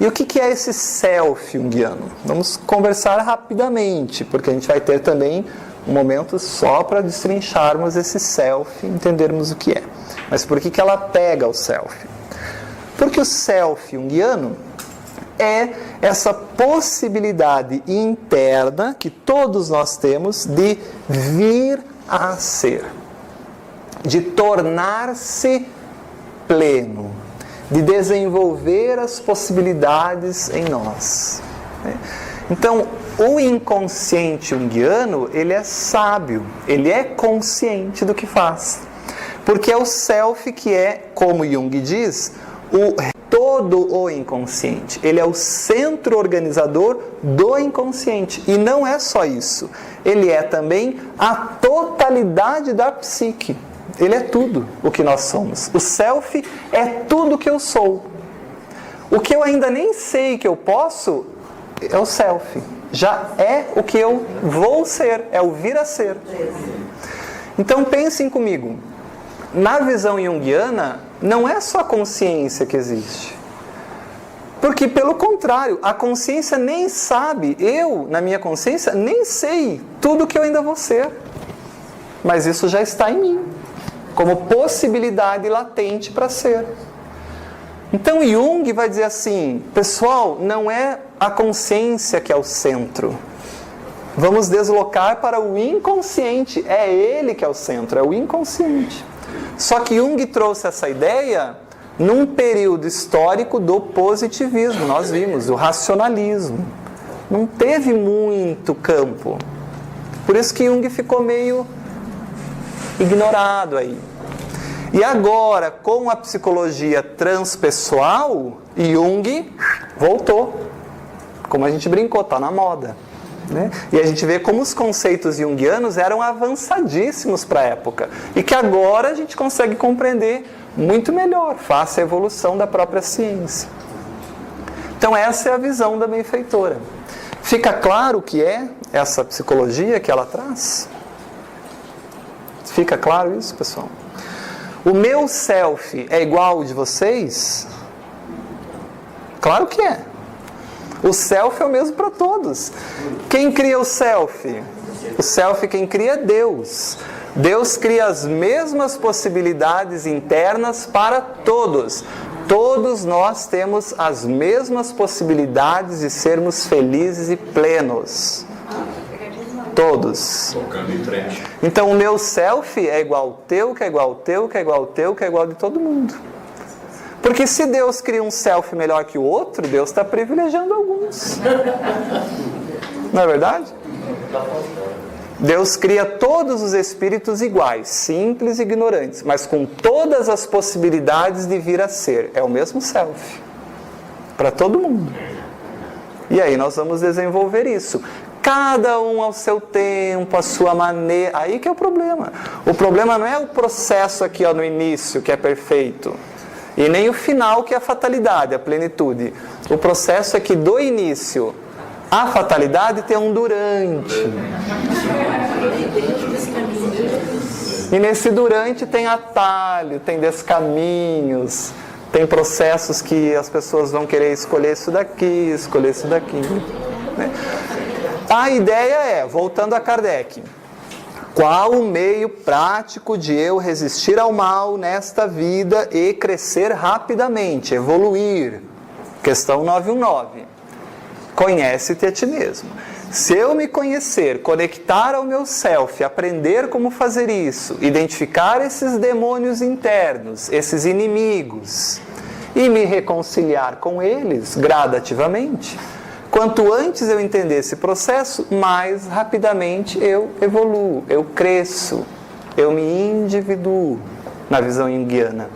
E o que é esse self junguiano? Vamos conversar rapidamente, porque a gente vai ter também um momento só para destrincharmos esse self e entendermos o que é. Mas por que ela pega o self? Porque o self junguiano é essa possibilidade interna que todos nós temos de vir a ser, de tornar-se pleno, de desenvolver as possibilidades em nós. Então, o inconsciente junguiano, ele é sábio, ele é consciente do que faz. Porque é o self que é, como Jung diz, todo o inconsciente. Ele é o centro organizador do inconsciente. E não é só isso. Ele é também a totalidade da psique. Ele é tudo o que nós somos. O self é tudo que eu sou. O que eu ainda nem sei que eu posso é o self. Já é o que eu vou ser, é o vir a ser. Então pensem comigo. Na visão junguiana, não é só a consciência que existe. Porque, pelo contrário, a consciência nem sabe, eu, na minha consciência, nem sei tudo que eu ainda vou ser. Mas isso já está em mim, como possibilidade latente para ser. Então Jung vai dizer assim, pessoal, não é a consciência que é o centro. Vamos deslocar para o inconsciente, é ele que é o centro, é o inconsciente. Só que Jung trouxe essa ideia num período histórico do positivismo, nós vimos, o racionalismo. Não teve muito campo. Por isso que Jung ficou meio ignorado aí. E agora, com a psicologia transpessoal, Jung voltou. Como a gente brincou, está na moda. E a gente vê como os conceitos junguianos eram avançadíssimos para a época e que agora a gente consegue compreender muito melhor, face à evolução da própria ciência. Então essa é a visão da benfeitora. Fica claro o que é essa psicologia que ela traz? Fica claro isso, pessoal? O meu self é igual ao de vocês? Claro que é. O self é o mesmo para todos. Quem cria o self? O self quem cria é Deus. Deus cria as mesmas possibilidades internas para todos. Todos nós temos as mesmas possibilidades de sermos felizes e plenos. Todos. Então o meu self é igual ao teu, que é igual ao teu, que é igual ao teu, que é igual de todo mundo. Porque se Deus cria um self melhor que o outro, Deus está privilegiando alguns. Não é verdade? Deus cria todos os espíritos iguais, simples e ignorantes, mas com todas as possibilidades de vir a ser. É o mesmo self. Para todo mundo. E aí nós vamos desenvolver isso. Cada um ao seu tempo, à sua maneira. Aí que é o problema. O problema não é o processo aqui no início, que é perfeito. E nem o final, que é a fatalidade, a plenitude. O processo é que do início à fatalidade tem um durante. E nesse durante tem atalho, tem descaminhos, tem processos que as pessoas vão querer escolher isso daqui, escolher isso daqui. A ideia é, voltando a Kardec, qual o meio prático de eu resistir ao mal nesta vida e crescer rapidamente, evoluir? Questão 919. Conhece-te a ti mesmo. Se eu me conhecer, conectar ao meu self, aprender como fazer isso, identificar esses demônios internos, esses inimigos, e me reconciliar com eles gradativamente, quanto antes eu entender esse processo, mais rapidamente eu evoluo, eu cresço, eu me individuo na visão junguiana.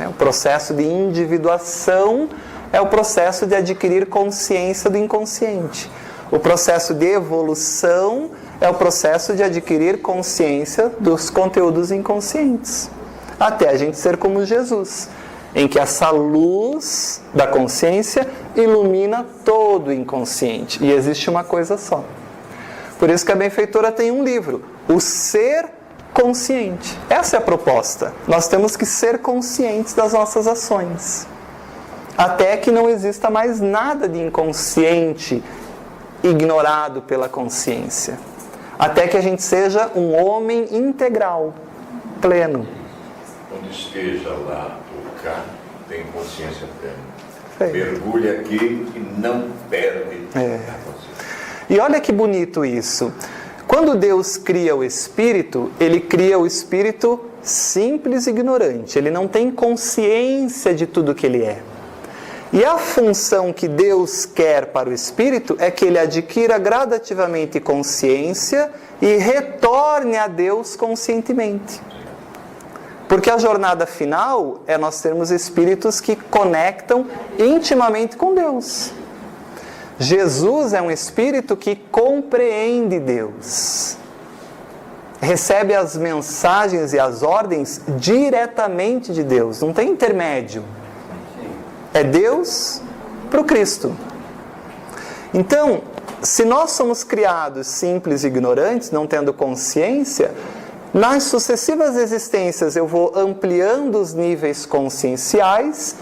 O processo de individuação é o processo de adquirir consciência do inconsciente. O processo de evolução é o processo de adquirir consciência dos conteúdos inconscientes, até a gente ser como Jesus, em que essa luz da consciência ilumina todo o inconsciente, e existe uma coisa só. Por isso que a benfeitora tem um livro, o Ser Consciente. Essa é a proposta. Nós temos que ser conscientes das nossas ações, até que não exista mais nada de inconsciente ignorado pela consciência, até que a gente seja um homem integral, pleno. Onde esteja lá ou cá, tem consciência plena. Mergulha aqui e não perde a consciência. E olha que bonito isso. Quando Deus cria o espírito, Ele cria o espírito simples e ignorante. Ele não tem consciência de tudo que ele é. E a função que Deus quer para o espírito é que ele adquira gradativamente consciência e retorne a Deus conscientemente. Porque a jornada final é nós termos espíritos que conectam intimamente com Deus. Jesus é um espírito que compreende Deus. Recebe as mensagens e as ordens diretamente de Deus, não tem intermédio. É Deus para o Cristo. Então, se nós somos criados simples e ignorantes, não tendo consciência, nas sucessivas existências eu vou ampliando os níveis conscienciais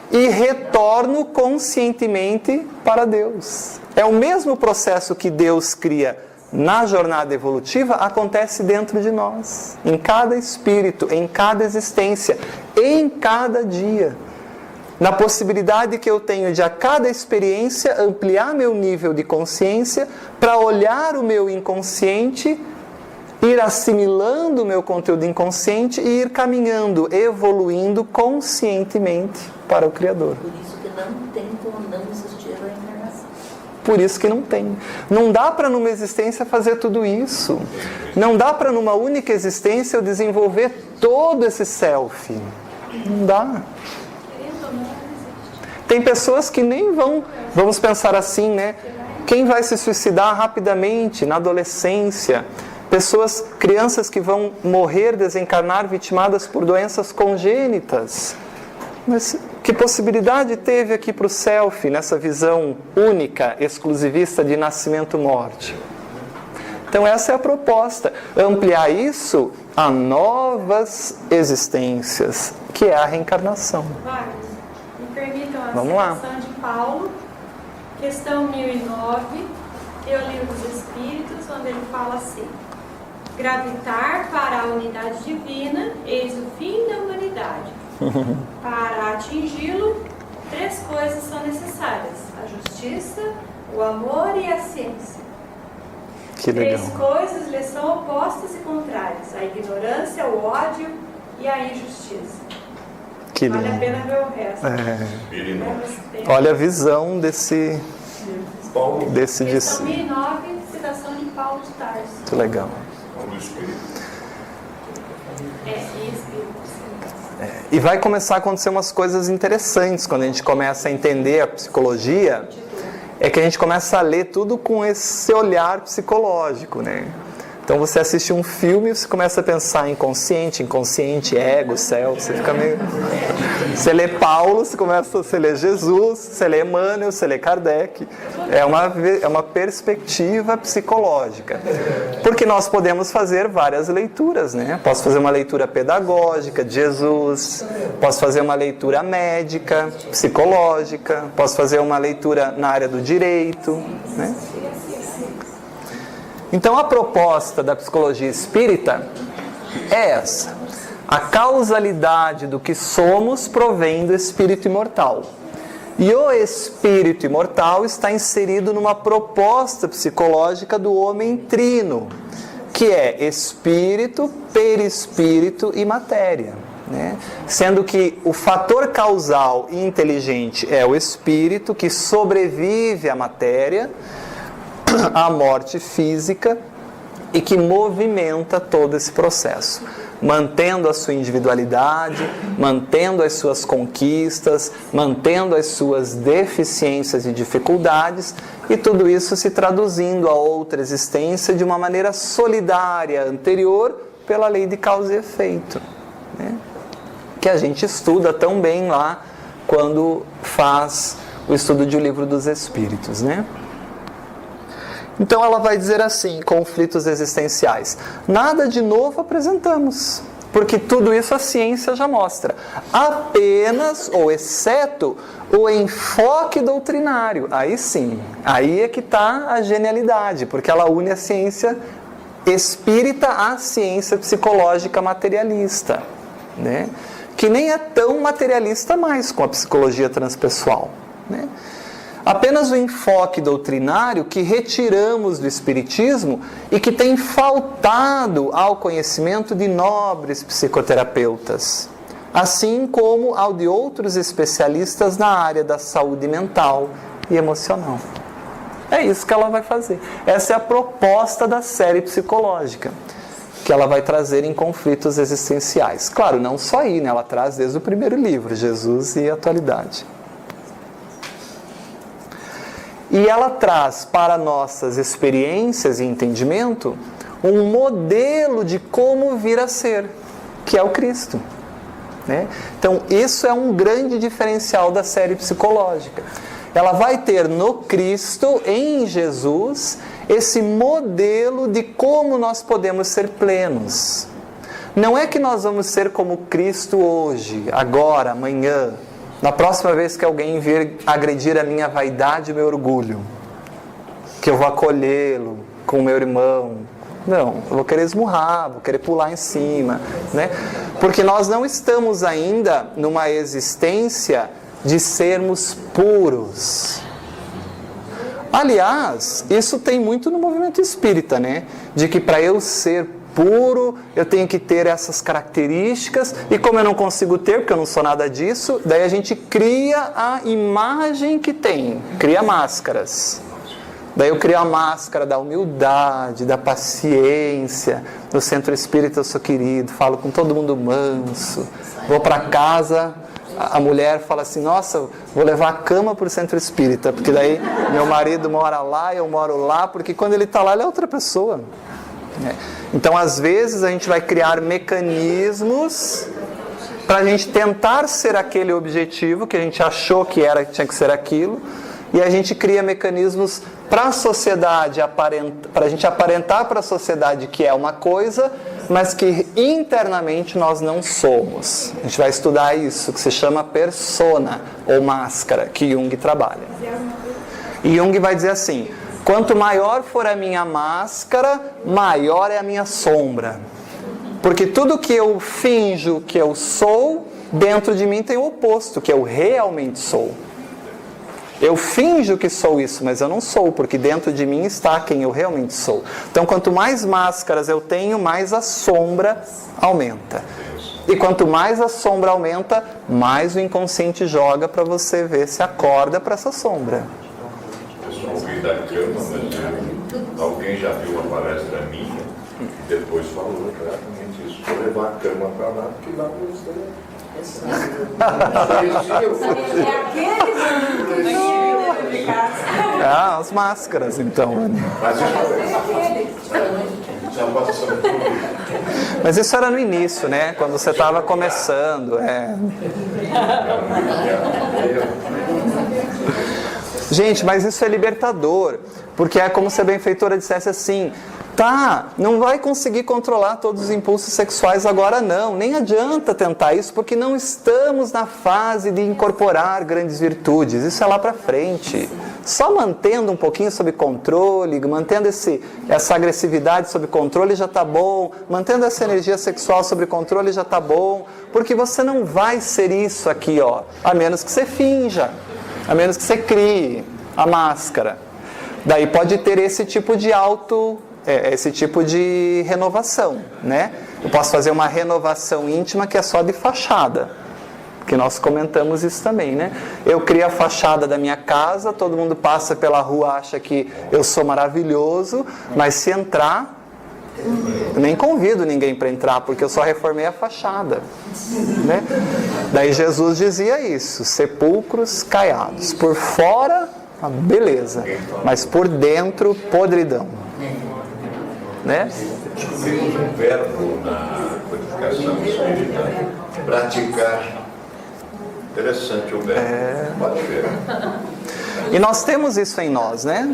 e retorno conscientemente para Deus. É o mesmo processo que Deus cria na jornada evolutiva, acontece dentro de nós, em cada espírito, em cada existência, em cada dia. Na possibilidade que eu tenho de a cada experiência ampliar meu nível de consciência para olhar o meu inconsciente, ir assimilando o meu conteúdo inconsciente e ir caminhando, evoluindo conscientemente para o Criador. Por isso que não tem como não existir a reencarnação. Por isso que não tem. Não dá para numa existência fazer tudo isso. Não dá para numa única existência eu desenvolver todo esse self. Não dá. Tem pessoas que nem vão, vamos pensar assim, né? Quem vai se suicidar rapidamente na adolescência? Pessoas, crianças que vão morrer, desencarnar, vitimadas por doenças congênitas. Mas que possibilidade teve aqui para o self, nessa visão única, exclusivista de nascimento-morte? Então essa é a proposta, ampliar isso a novas existências, que é a reencarnação. Me permitam a Vamos lá. citação de Paulo, questão 1009, Teolivro dos Espíritos, onde ele fala assim: gravitar para a unidade divina, eis o fim da humanidade. Para atingi-lo, 3 coisas são necessárias: a justiça, o amor e a ciência. Que legal. 3 coisas lhe são opostas e contrárias: a ignorância, o ódio e a injustiça. Que Vale a lindo. pena ver o resto. Olha a visão desse Questão discípulo. 1009, citação de Paulo de Tarso. Muito legal. E vai começar a acontecer umas coisas interessantes quando a gente começa a entender a psicologia, é que a gente começa a ler tudo com esse olhar psicológico, né? Então você assiste um filme e você começa a pensar em inconsciente, ego, céu, você fica meio... Você lê Paulo, você lê Jesus, você lê Emmanuel, você lê Kardec. É uma perspectiva psicológica. Porque nós podemos fazer várias leituras, né? Posso fazer uma leitura pedagógica de Jesus, posso fazer uma leitura médica, psicológica, posso fazer uma leitura na área do direito, né? Então a proposta da psicologia espírita é essa: a causalidade do que somos provém do espírito imortal. E o espírito imortal está inserido numa proposta psicológica do homem trino, que é espírito, perispírito e matéria, né? Sendo que o fator causal e inteligente é o espírito, que sobrevive à matéria, à morte física, e que movimenta todo esse processo. mantendo a sua individualidade, mantendo as suas conquistas, mantendo as suas deficiências e dificuldades, e tudo isso se traduzindo a outra existência de uma maneira solidária, anterior, pela lei de causa e efeito, né? Que a gente estuda tão bem lá quando faz o estudo de O Livro dos Espíritos, né? Então ela vai dizer assim, conflitos existenciais. Nada de novo apresentamos, porque tudo isso a ciência já mostra. Apenas, ou exceto, o enfoque doutrinário. Aí sim, aí é que está a genialidade, porque ela une a ciência espírita à ciência psicológica materialista, né? Que nem é tão materialista mais com a psicologia transpessoal, né? Apenas o enfoque doutrinário que retiramos do Espiritismo e que tem faltado ao conhecimento de nobres psicoterapeutas, assim como ao de outros especialistas na área da saúde mental e emocional. É isso que ela vai fazer. Essa é a proposta da série psicológica, que ela vai trazer em conflitos existenciais. Claro, não só aí, né? Ela traz desde o primeiro livro, Jesus e a Atualidade. E ela traz para nossas experiências e entendimento um modelo de como vir a ser, que é o Cristo, né? Então, isso é um grande diferencial da série psicológica. Ela vai ter no Cristo, em Jesus, esse modelo de como nós podemos ser plenos. Não é que nós vamos ser como Cristo hoje, agora, amanhã, na próxima vez que alguém vir agredir a minha vaidade e o meu orgulho, que eu vou acolhê-lo com o meu irmão. Não, eu vou querer esmurrar, vou querer pular em cima, né? Porque nós não estamos ainda numa existência de sermos puros. Aliás, isso tem muito no movimento espírita, né? De que para eu ser puro, eu tenho que ter essas características, e como eu não consigo ter, porque eu não sou nada disso, daí a gente cria a imagem que tem, cria máscaras. Daí eu crio a máscara da humildade, da paciência. No centro espírita eu sou querido, falo com todo mundo manso. Vou para casa, a mulher fala assim, nossa, vou levar a cama para o centro espírita, porque daí meu marido mora lá, eu moro lá, porque quando ele está lá ele é outra pessoa. Então, às vezes, a gente vai criar mecanismos para a gente tentar ser aquele objetivo que a gente achou que tinha que ser aquilo, e a gente cria mecanismos para a sociedade, para a gente aparentar para a sociedade que é uma coisa, mas que internamente nós não somos. A gente vai estudar isso, que se chama persona, ou máscara, que Jung trabalha. E Jung vai dizer assim, quanto maior for a minha máscara, maior é a minha sombra. Porque tudo que eu finjo que eu sou, dentro de mim tem o oposto, que eu realmente sou. Eu finjo que sou isso, mas eu não sou, porque dentro de mim está quem eu realmente sou. Então, quanto mais máscaras eu tenho, mais a sombra aumenta. E quanto mais a sombra aumenta, mais o inconsciente joga para você ver se acorda para essa sombra. Eu ouvi da cama, mas alguém já viu uma palestra minha e depois falou exatamente isso. Vou levar a cama para lá, porque lá eu estou. As máscaras, então. Mas isso era no início, né? Quando você estava começando. Gente, mas isso é libertador, porque é como se a benfeitora dissesse assim, tá, não vai conseguir controlar todos os impulsos sexuais agora não, nem adianta tentar isso, porque não estamos na fase de incorporar grandes virtudes, isso é lá pra frente. Só mantendo um pouquinho sob controle, mantendo essa agressividade sob controle já tá bom, mantendo essa energia sexual sob controle já tá bom, porque você não vai ser isso aqui, ó, a menos que você finja. A menos que você crie a máscara. Daí pode ter esse tipo de esse tipo de renovação, né? Eu posso fazer uma renovação íntima que é só de fachada, que nós comentamos isso também, né? Eu crio a fachada da minha casa, todo mundo passa pela rua, acha que eu sou maravilhoso, mas se entrar, Eu nem convido ninguém para entrar, porque eu só reformei a fachada, né? Daí Jesus dizia isso: sepulcros caiados, por fora, a beleza, mas por dentro, podridão, né? Temos um verbo na codificação espírita: praticar. Interessante o verbo. Pode ver. E nós temos isso em nós, né?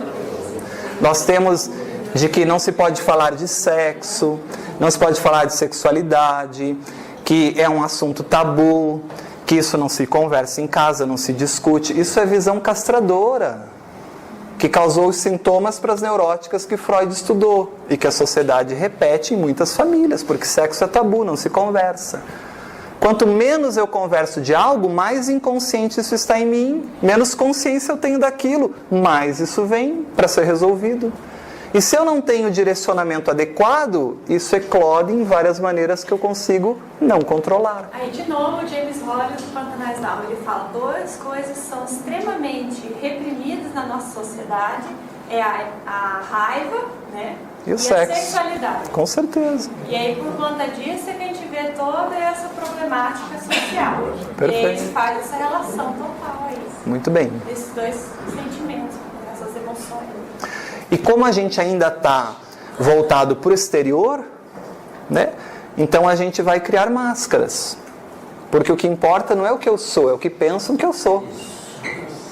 Nós temos de que não se pode falar de sexo, não se pode falar de sexualidade, que é um assunto tabu, que isso não se conversa em casa, não se discute. Isso é visão castradora, que causou os sintomas para as neuróticas que Freud estudou e que a sociedade repete em muitas famílias, porque sexo é tabu, não se conversa. Quanto menos eu converso de algo, mais inconsciente isso está em mim, menos consciência eu tenho daquilo, mais isso vem para ser resolvido. E se eu não tenho direcionamento adequado, isso eclode em várias maneiras que eu consigo não controlar. Aí, de novo, o James Hollis, do Pantanais da Alma, ele fala: duas coisas são extremamente reprimidas na nossa sociedade, é a raiva, né? E o sexo. A sexualidade. Com certeza. E aí, por conta disso, é que a gente vê toda essa problemática social. Perfeito. E aí faz essa relação total aí. Muito bem. Esses dois sentimentos, essas emoções. E como a gente ainda está voltado para o exterior, né? Então a gente vai criar máscaras. Porque o que importa não é o que eu sou, é o que pensam que eu sou.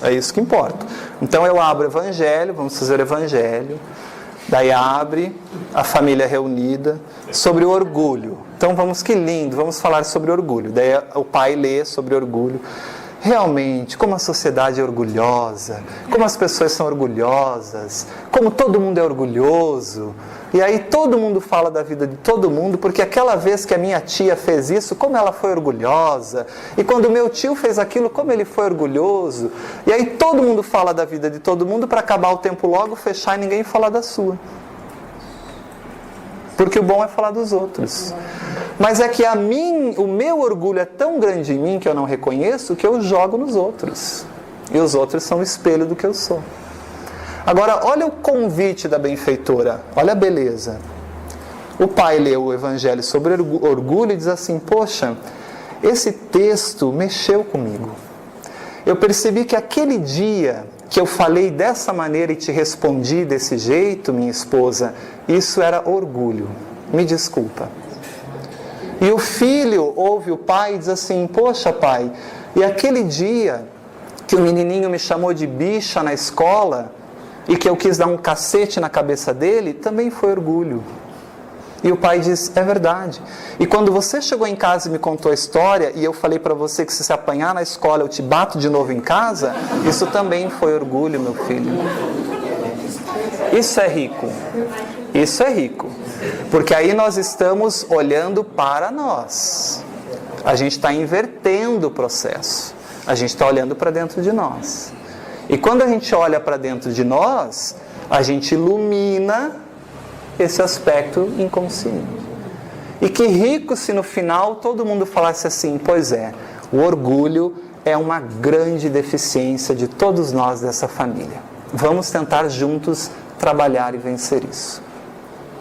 É isso que importa. Então eu abro o Evangelho, vamos fazer o Evangelho. Daí abre a família reunida sobre o orgulho. Então vamos, que lindo, vamos falar sobre orgulho. Daí o pai lê sobre orgulho. Realmente, como a sociedade é orgulhosa, como as pessoas são orgulhosas, como todo mundo é orgulhoso. E aí todo mundo fala da vida de todo mundo, porque aquela vez que a minha tia fez isso, como ela foi orgulhosa. E quando o meu tio fez aquilo, como ele foi orgulhoso. E aí todo mundo fala da vida de todo mundo para acabar o tempo logo, fechar e ninguém falar da sua. Porque o bom é falar dos outros. Mas é que o meu orgulho é tão grande em mim que eu não reconheço, que eu jogo nos outros. E os outros são o espelho do que eu sou. Agora, olha o convite da benfeitora, olha a beleza. O pai leu o Evangelho sobre orgulho e diz assim: poxa, esse texto mexeu comigo. Eu percebi que aquele dia que eu falei dessa maneira e te respondi desse jeito, minha esposa, isso era orgulho. Me desculpa. E o filho ouve o pai e diz assim: poxa, pai, e aquele dia que o menininho me chamou de bicha na escola e que eu quis dar um cacete na cabeça dele, também foi orgulho. E o pai diz: é verdade. E quando você chegou em casa e me contou a história, e eu falei para você que se apanhar na escola eu te bato de novo em casa, isso também foi orgulho, meu filho. Isso é rico. Isso é rico. Porque aí nós estamos olhando para nós. A gente está invertendo o processo. A gente está olhando para dentro de nós. E quando a gente olha para dentro de nós, a gente ilumina esse aspecto inconsciente. E que rico se no final todo mundo falasse assim: pois é, o orgulho é uma grande deficiência de todos nós dessa família. Vamos tentar juntos trabalhar e vencer isso.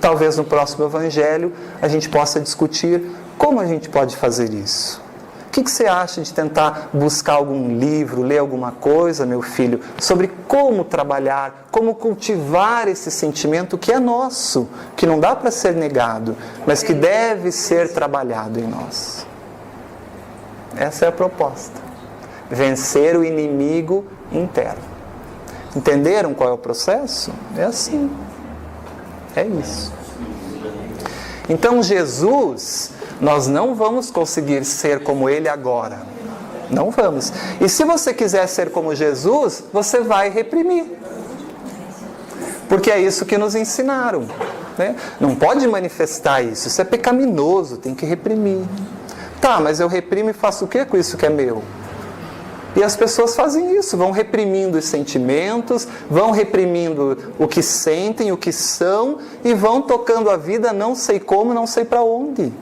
Talvez no próximo Evangelho a gente possa discutir como a gente pode fazer isso. O que você acha de tentar buscar algum livro, ler alguma coisa, meu filho, sobre como trabalhar, como cultivar esse sentimento que é nosso, que não dá para ser negado, mas que deve ser trabalhado em nós. Essa é a proposta. Vencer o inimigo interno. Entenderam qual é o processo? É assim. É isso. Então Jesus, nós não vamos conseguir ser como Ele agora. Não vamos. E se você quiser ser como Jesus, você vai reprimir. Porque é isso que nos ensinaram, né? Não pode manifestar isso. Isso é pecaminoso, tem que reprimir. Tá, mas eu reprimo e faço o que com isso que é meu? E as pessoas fazem isso, vão reprimindo os sentimentos, vão reprimindo o que sentem, o que são, e vão tocando a vida não sei como, não sei para onde.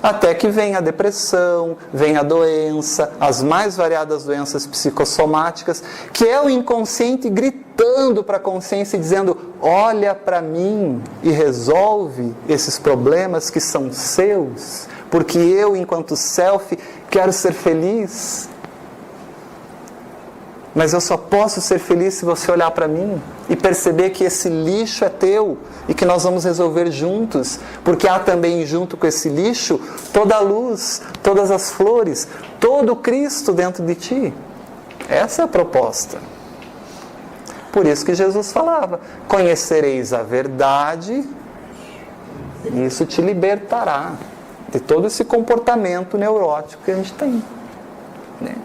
Até que vem a depressão, vem a doença, as mais variadas doenças psicossomáticas, que é o inconsciente gritando para a consciência e dizendo: olha para mim e resolve esses problemas que são seus, porque eu, enquanto self, quero ser feliz. Mas eu só posso ser feliz se você olhar para mim e perceber que esse lixo é teu e que nós vamos resolver juntos, porque há também junto com esse lixo toda a luz, todas as flores, todo o Cristo dentro de ti. Essa é a proposta. Por isso que Jesus falava: conhecereis a verdade e isso te libertará de todo esse comportamento neurótico que a gente tem, né?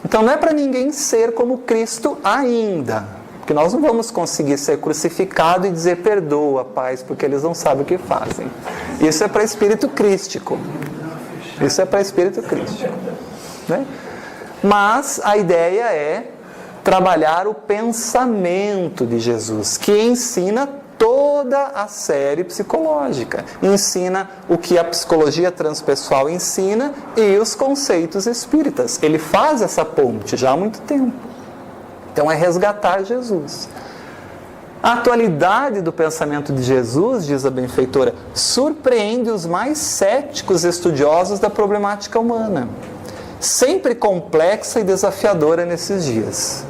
Então não é para ninguém ser como Cristo ainda, porque nós não vamos conseguir ser crucificado e dizer: perdoa, Pai, porque eles não sabem o que fazem. Isso é para espírito crístico. Isso é para espírito crístico, né? Mas a ideia é trabalhar o pensamento de Jesus, que ensina toda a série psicológica. Ensina o que a psicologia transpessoal ensina e os conceitos espíritas. Ele faz essa ponte já há muito tempo. Então é resgatar Jesus. A atualidade do pensamento de Jesus, diz a benfeitora, surpreende os mais céticos estudiosos da problemática humana. Sempre complexa e desafiadora nesses dias.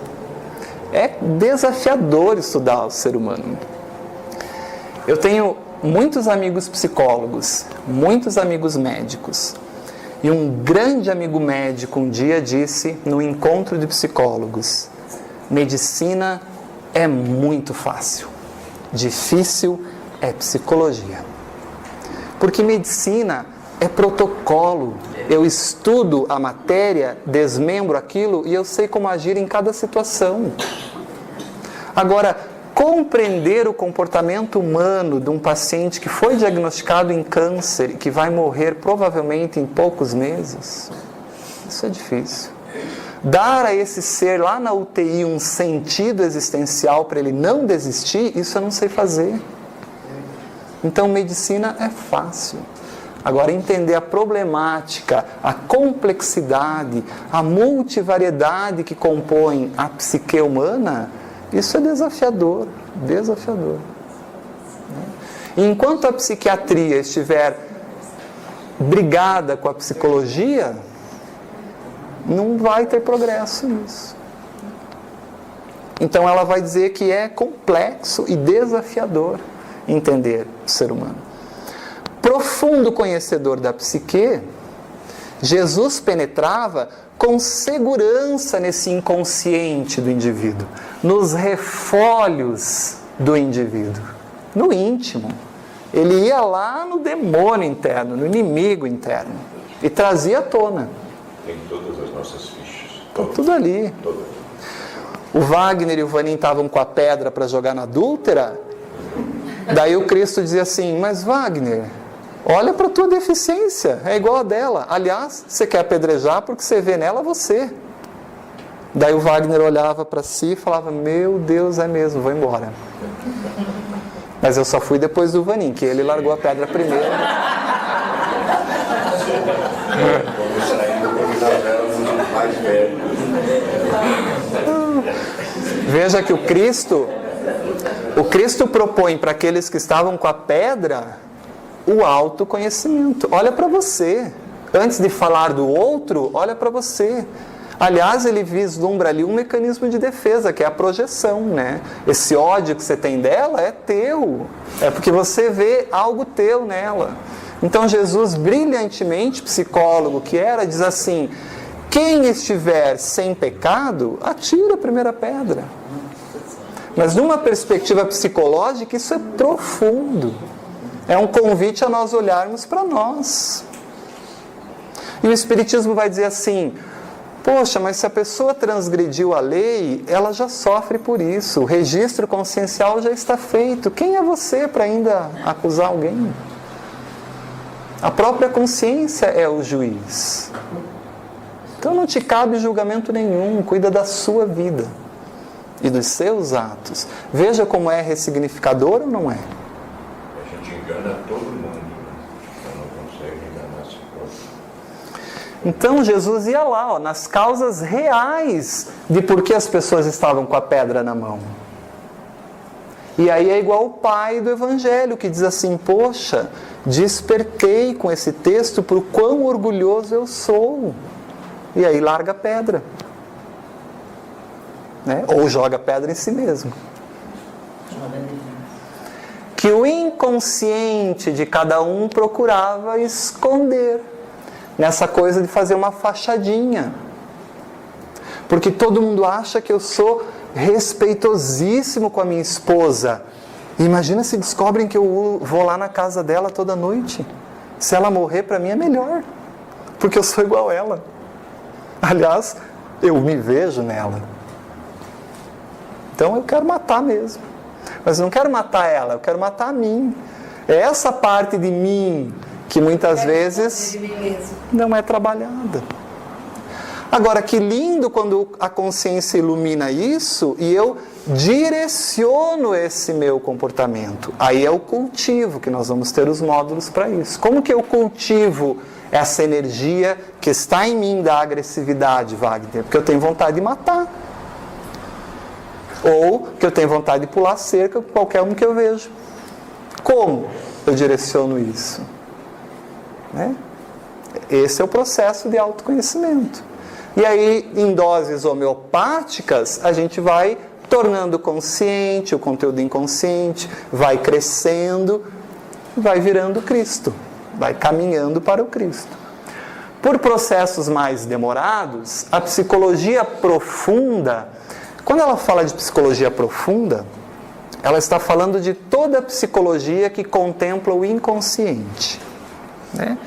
É desafiador estudar o ser humano. Eu tenho muitos amigos psicólogos, muitos amigos médicos. E um grande amigo médico um dia disse, no encontro de psicólogos: medicina é muito fácil, difícil é psicologia. Porque medicina é protocolo. Eu estudo a matéria, desmembro aquilo e eu sei como agir em cada situação. Agora, compreender o comportamento humano de um paciente que foi diagnosticado em câncer e que vai morrer provavelmente em poucos meses, isso é difícil. Dar a esse ser lá na UTI um sentido existencial para ele não desistir, isso eu não sei fazer. Então medicina é fácil. Agora, entender a problemática, a complexidade, a multivariedade que compõe a psique humana, isso é desafiador, desafiador. E enquanto a psiquiatria estiver brigada com a psicologia, não vai ter progresso nisso. Então ela vai dizer que é complexo e desafiador entender o ser humano. Profundo conhecedor da psique, Jesus penetrava com segurança nesse inconsciente do indivíduo, nos refolhos do indivíduo, no íntimo. Ele ia lá no demônio interno, no inimigo interno, e trazia à tona. Tem todas as nossas fichas. Está tudo ali. O Wagner e o Vanin estavam com a pedra para jogar na adúltera, daí o Cristo dizia assim: mas Wagner, olha para a tua deficiência, é igual a dela. Aliás, você quer apedrejar porque você vê nela você. Daí o Wagner olhava para si e falava: meu Deus, é mesmo, vou embora. Mas eu só fui depois do Vanin, que ele largou a pedra primeiro. Veja que o Cristo propõe para aqueles que estavam com a pedra o autoconhecimento. Olha para você. Antes de falar do outro, olha para você. Aliás, ele vislumbra ali um mecanismo de defesa, que é a projeção, né? Esse ódio que você tem dela é teu. É porque você vê algo teu nela. Então Jesus, brilhantemente psicólogo que era, diz assim: quem estiver sem pecado, atira a primeira pedra. Mas numa perspectiva psicológica, isso é profundo. É um convite a nós olharmos para nós. E o Espiritismo vai dizer assim: poxa, mas se a pessoa transgrediu a lei, ela já sofre por isso. O registro consciencial já está feito. Quem é você para ainda acusar alguém? A própria consciência é o juiz. Então não te cabe julgamento nenhum. Cuida da sua vida e dos seus atos. Veja como é ressignificador ou não é? A gente engana todo mundo, né? Então não consegue enganar a si próprio. Então Jesus ia lá, nas causas reais de por que as pessoas estavam com a pedra na mão. E aí é igual o pai do Evangelho, que diz assim: poxa, despertei com esse texto por quão orgulhoso eu sou. E aí larga a pedra. Né? Ou joga a pedra em si mesmo. Que o inconsciente de cada um procurava esconder. Nessa coisa de fazer uma fachadinha. Porque todo mundo acha que eu sou respeitosíssimo com a minha esposa. E imagina se descobrem que eu vou lá na casa dela toda noite. Se ela morrer, para mim é melhor. Porque eu sou igual a ela. Aliás, eu me vejo nela. Então eu quero matar mesmo. Mas eu não quero matar ela, eu quero matar a mim. É essa parte de mim que muitas vezes não é trabalhada. Agora, que lindo quando a consciência ilumina isso e eu direciono esse meu comportamento. Aí é o cultivo, que nós vamos ter os módulos para isso. Como que eu cultivo essa energia que está em mim da agressividade, Wagner? Porque eu tenho vontade de matar. Ou que eu tenho vontade de pular cerca com qualquer um que eu vejo. Como eu direciono isso? Né? Esse é o processo de autoconhecimento. E aí, em doses homeopáticas, a gente vai tornando consciente o conteúdo inconsciente, vai crescendo, vai virando Cristo, vai caminhando para o Cristo. Por processos mais demorados, a psicologia profunda, quando ela fala de psicologia profunda, ela está falando de toda a psicologia que contempla o inconsciente. Né?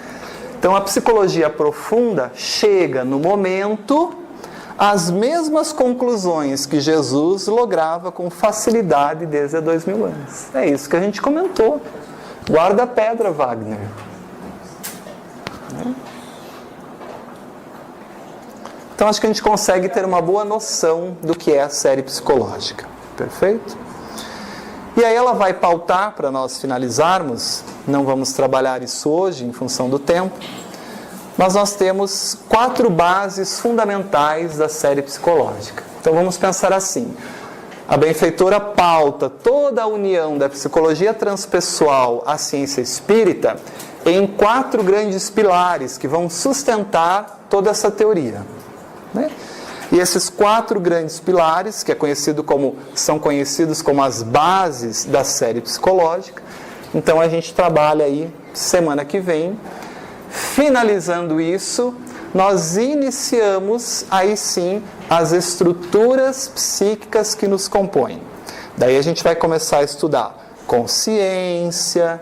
Então a psicologia profunda chega no momento às mesmas conclusões que Jesus lograva com facilidade desde há 2000 anos. É isso que a gente comentou. Guarda a pedra, Wagner. Então acho que a gente consegue ter uma boa noção do que é a série psicológica. Perfeito? E aí ela vai pautar, para nós finalizarmos, não vamos trabalhar isso hoje em função do tempo, mas nós temos 4 bases fundamentais da série psicológica. Então vamos pensar assim: a benfeitora pauta toda a união da psicologia transpessoal à ciência espírita em 4 grandes pilares que vão sustentar toda essa teoria. Né? E esses 4 grandes pilares, que são conhecidos como as bases da série psicológica, então a gente trabalha aí semana que vem. Finalizando isso, nós iniciamos aí sim as estruturas psíquicas que nos compõem. Daí a gente vai começar a estudar consciência,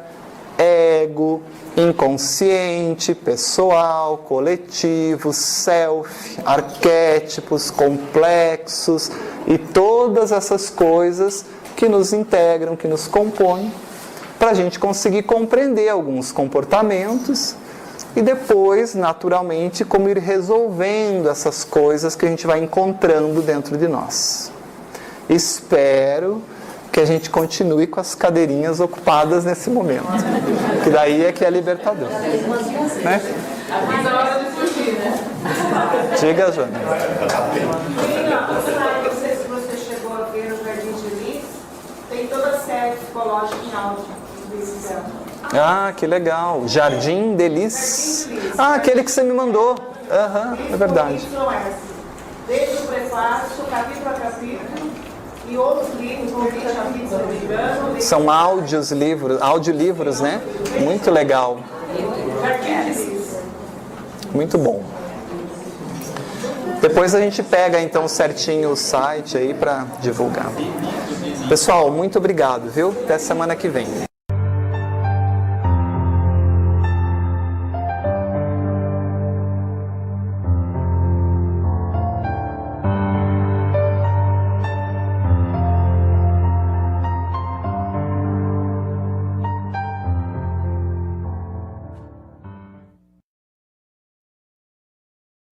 ego, inconsciente, pessoal, coletivo, self, arquétipos, complexos e todas essas coisas que nos integram, que nos compõem, para a gente conseguir compreender alguns comportamentos e depois, naturalmente, como ir resolvendo essas coisas que a gente vai encontrando dentro de nós. Espero que a gente continue com as cadeirinhas ocupadas nesse momento, que daí é que é libertador. Né? Mas a hora de fugir, né? Diga, Jana. Não sei se você chegou a ver o Jardim de Lis, tem toda a série psicológica em áudio. Ah, que legal. Jardim de Lis. Ah, aquele que você me mandou. É verdade. Desde o prefácio, capítulo a capítulo, e outros livros, com 20 capítulos, se não me engano. São audiolivros, né? Muito legal. Muito bom. Depois a gente pega então certinho o site aí para divulgar. Pessoal, muito obrigado, viu? Até semana que vem.